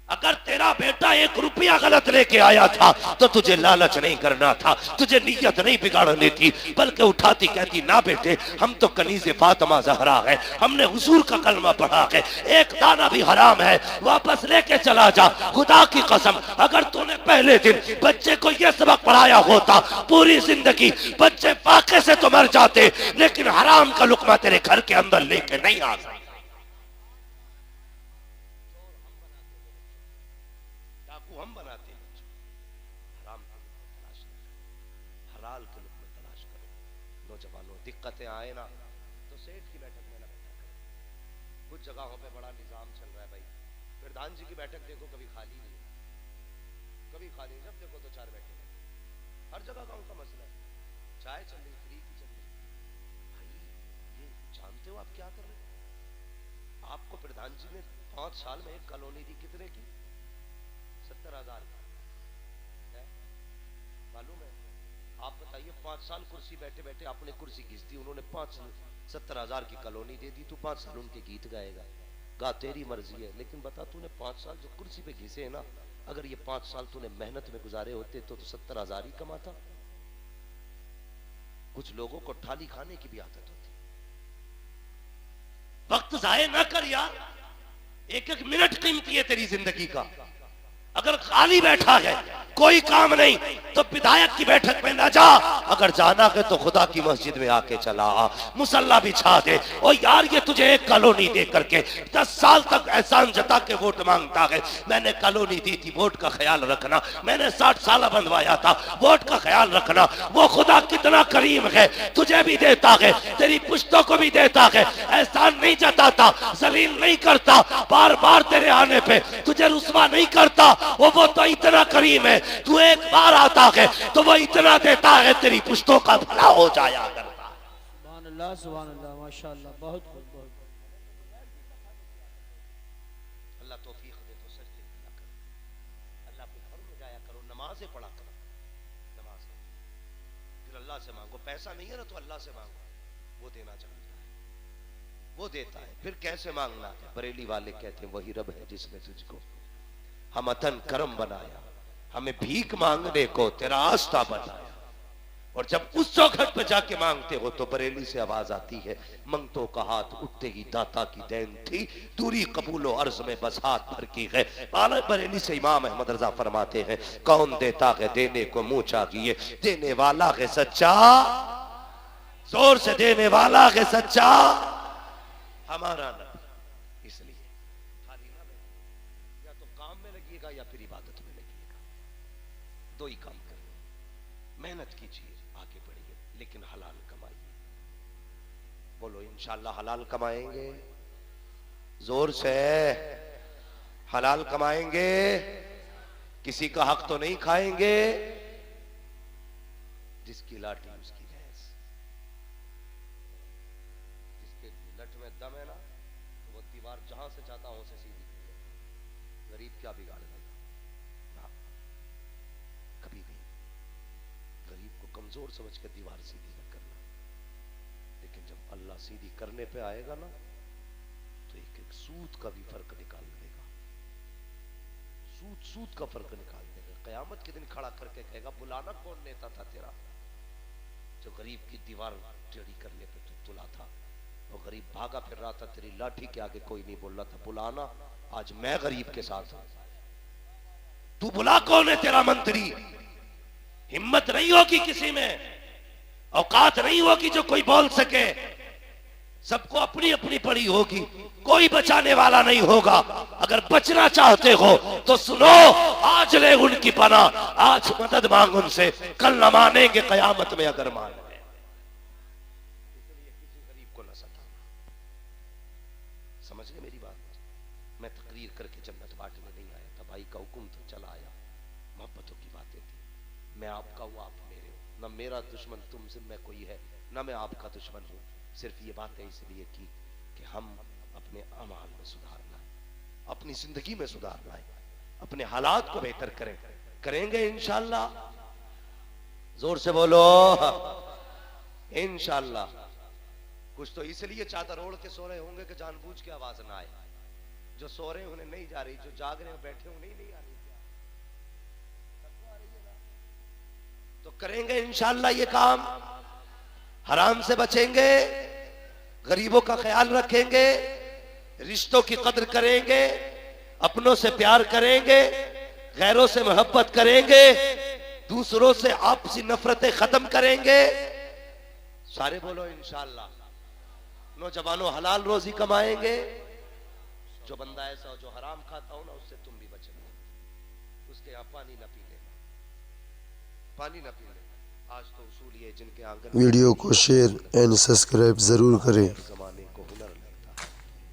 अगर तेरा बेटा 1 रुपया गलत लेके आया था तो तुझे लालच नहीं करना था, तुझे नीयत नहीं बिगाड़नी थी, बल्कि उठाती कहती ना बेटे हम तो कनीज़े फातिमा ज़हरा है, हमने हुजूर का कलमा पढ़ा है, एक दाना भी हराम है, वापस लेके चला जा। खुदा की कसम अगर तूने पहले दिन बच्चे को यह सबक पढ़ाया होता, पूरी जिंदगी बच्चे फाके से तो मर जाते, लेकिन हराम का लुकमा तेरे घर के अंदर लेके नहीं आ सकता। हम बनाते हैं बच्चों, हराम के लुक़्मे तलाश करो, हलाल के लुक़्मे तलाश करो। नौजवानों दिक्कतें आए ना तो सेठ की बैठक में ना बैठा करो। कुछ जगहों पे बड़ा निजाम चल रहा है भाई, प्रधान जी की बैठक देखो कभी खाली नहीं, कभी खाली, जब देखो तो 4 बैठे हैं, हर जगह का उनका मसला है। चाय चल रही, फ्री की चल रही, भाई ये जानते हो आप क्या कर रहे हो? आपको प्रधान जी ने 5 साल में एक कॉलोनी दी, कितने की? 70,000 मालूम है? आप बताइए 5 साल कुर्सी बैठे बैठे आपने कुर्सी घिस दी, उन्होंने 70,000 की कॉलोनी दे दी, तू 5 साल उनके गीत गाएगा? गा तेरी मर्जी है, लेकिन बता तूने 5 साल जो कुर्सी पे घिसे है ना, अगर ये 5 साल तूने मेहनत में गुजारे होते तो 70,000 ही कमाता। कुछ लोगों को थाली खाने की भी आदत होती। वक्त जाए ना कर यार, 1-1 मिनट कीमती है तेरी जिंदगी का। अगर खाली बैठा है कोई काम नहीं तो विधायक की बैठक में ना जा, अगर जाना है तो खुदा की मस्जिद में आके चला आ, मुसल्ला बिछा दे। ओ यार ये तुझे एक कॉलोनी दे करके 10 साल तक एहसान जता के वोट मांगता है, मैंने कॉलोनी दी थी, वोट का ख्याल रखना, मैंने 60 साल बनवाया था, वोट का ख्याल रखना। वो खुदा कितना करीम है, तुझे भी देता है, तेरी पुश्तों को भी देता है, एहसान नहीं जताता, जलील नहीं करता, बार बार तेरे आने पे तुझे रुस्वा नहीं करता। वो तो इतना करीम है, तू एक बार आता है तो वो इतना देता है, तेरी पुश्तों का भला हो जाया करता। सुभान अल्लाह माशाअल्लाह, बहुत खूब, बहुत अल्लाह तौफीक दे तो सजदे किया करो, अल्लाह के घर में जाया करो, नमाजें पढ़ा करो, नमाज फिर अल्लाह से मांगो। पैसा नहीं है ना तो अल्लाह से मांगो, वो देना चाहता है, वो देता है। फिर कैसे मांगना है? बरेली वाले कहते हैं वही रब है जिसने तुझको हम अतन करम बनाया, हमें भीख मांगने को तेरा आस्था बनाया। और जब उस चौखट पे जाके मांगते हो तो बरेली से आवाज आती है, मंगतों का हाथ उठते ही दाता की देन थी, दूरी कबूलो अर्ज में बस हाथ भर की है। बरेली से इमाम अहमद रजा फरमाते हैं, कौन देता है देने को मुंह चाहिए, देने वाला है सच्चा, जोर से देने वाला है सच्चा हमारा नबी। इसलिए खाली ना बैठो, या तो काम में लगिएगा या फिर इबादत में लगिएगा, 2 ही काम करिए। मेहनत कीजिए, आगे बढ़िए, लेकिन हलाल कमाइए। बोलो इंशाल्लाह हलाल कमाएंगे, जोर से हलाल कमाएंगे, किसी का हक तो नहीं खाएंगे। जिसकी लाठी उसकी भैंस, जिसके लठ में दम है ना तो वो दीवार जहां से चाहता हो से सीधी कर ले। गरीब क्या बिगाड़ देगा? कभी भी गरीब को कमजोर समझ के दीवार सीधी न करना, लेकिन जब अल्लाह सीधी करने पे आएगा ना तो एक एक सूद का भी फर्क निकाल देगा, सूद का फर्क निकाल देगा। कयामत के दिन खड़ा करके कहेगा, बुलाना कौन नेता था तेरा जो गरीब की दीवार टेढ़ी करने पे तुला था? वो गरीब भागा फिर रहा था, तेरी लाठी के आगे कोई नहीं बोल रहा था, बुलाना, आज मैं गरीब के साथ हूं। तू बुला कौन है तेरा मंत्री? हिम्मत नहीं होगी किसी में, औकात नहीं होगी जो कोई बोल सके, सबको अपनी अपनी पड़ी होगी, कोई बचाने वाला नहीं होगा। अगर बचना चाहते हो तो सुनो, आज ले उनकी पनाह, आज मदद मांग उनसे, कल न मानेंगे कयामत में अगर मान गए। इसलिए किसी गरीब को न सताना। समझ गए मेरी बात? मैं तकरीर करके जन्नत बांटने नहीं आया था, भाई का हुक्म तो चला आया, मोहब्बतों की बातें थी। मैं आपका हूं, आप मेरे हो, न मेरा दुश्मन तुमसे में कोई है, न मैं आपका दुश्मन हूं। सिर्फ ये बातें इसलिए की कि हम अपने अमाल में सुधार लाए, अपनी जिंदगी में सुधार लाए, अपने हालात को बेहतर करें। करेंगे इंशाल्लाह, जोर से बोलो इंशाल्लाह। कुछ तो इसलिए चादर ओढ़ के सो रहे होंगे कि जानबूझ के आवाज ना आए, जो सो रहे हैं उन्हें नहीं जा रही, जो जाग रहे हैं बैठे उन्हें नहीं आ रही। तो करेंगे इंशाअल्लाह ये काम, हराम से बचेंगे, गरीबों का ख्याल रखेंगे, रिश्तों की कदर करेंगे, अपनों से प्यार करेंगे, गैरों से मोहब्बत करेंगे, दूसरों से आपसी नफरतें खत्म करेंगे। सारे बोलो इंशाअल्लाह। नौजवानों हलाल रोजी कमाएंगे। जो बंदा ऐसा हो जो हराम खाता हो ना, उससे तुम भी बचना। उसके यहाँ पानी ना पी लेना, पानी ना पी लेना। आज तो उसूल ये जिनके आंगन वीडियो को शेयर एंड सब्सक्राइब ज़रूर करें। जमाने को हुनर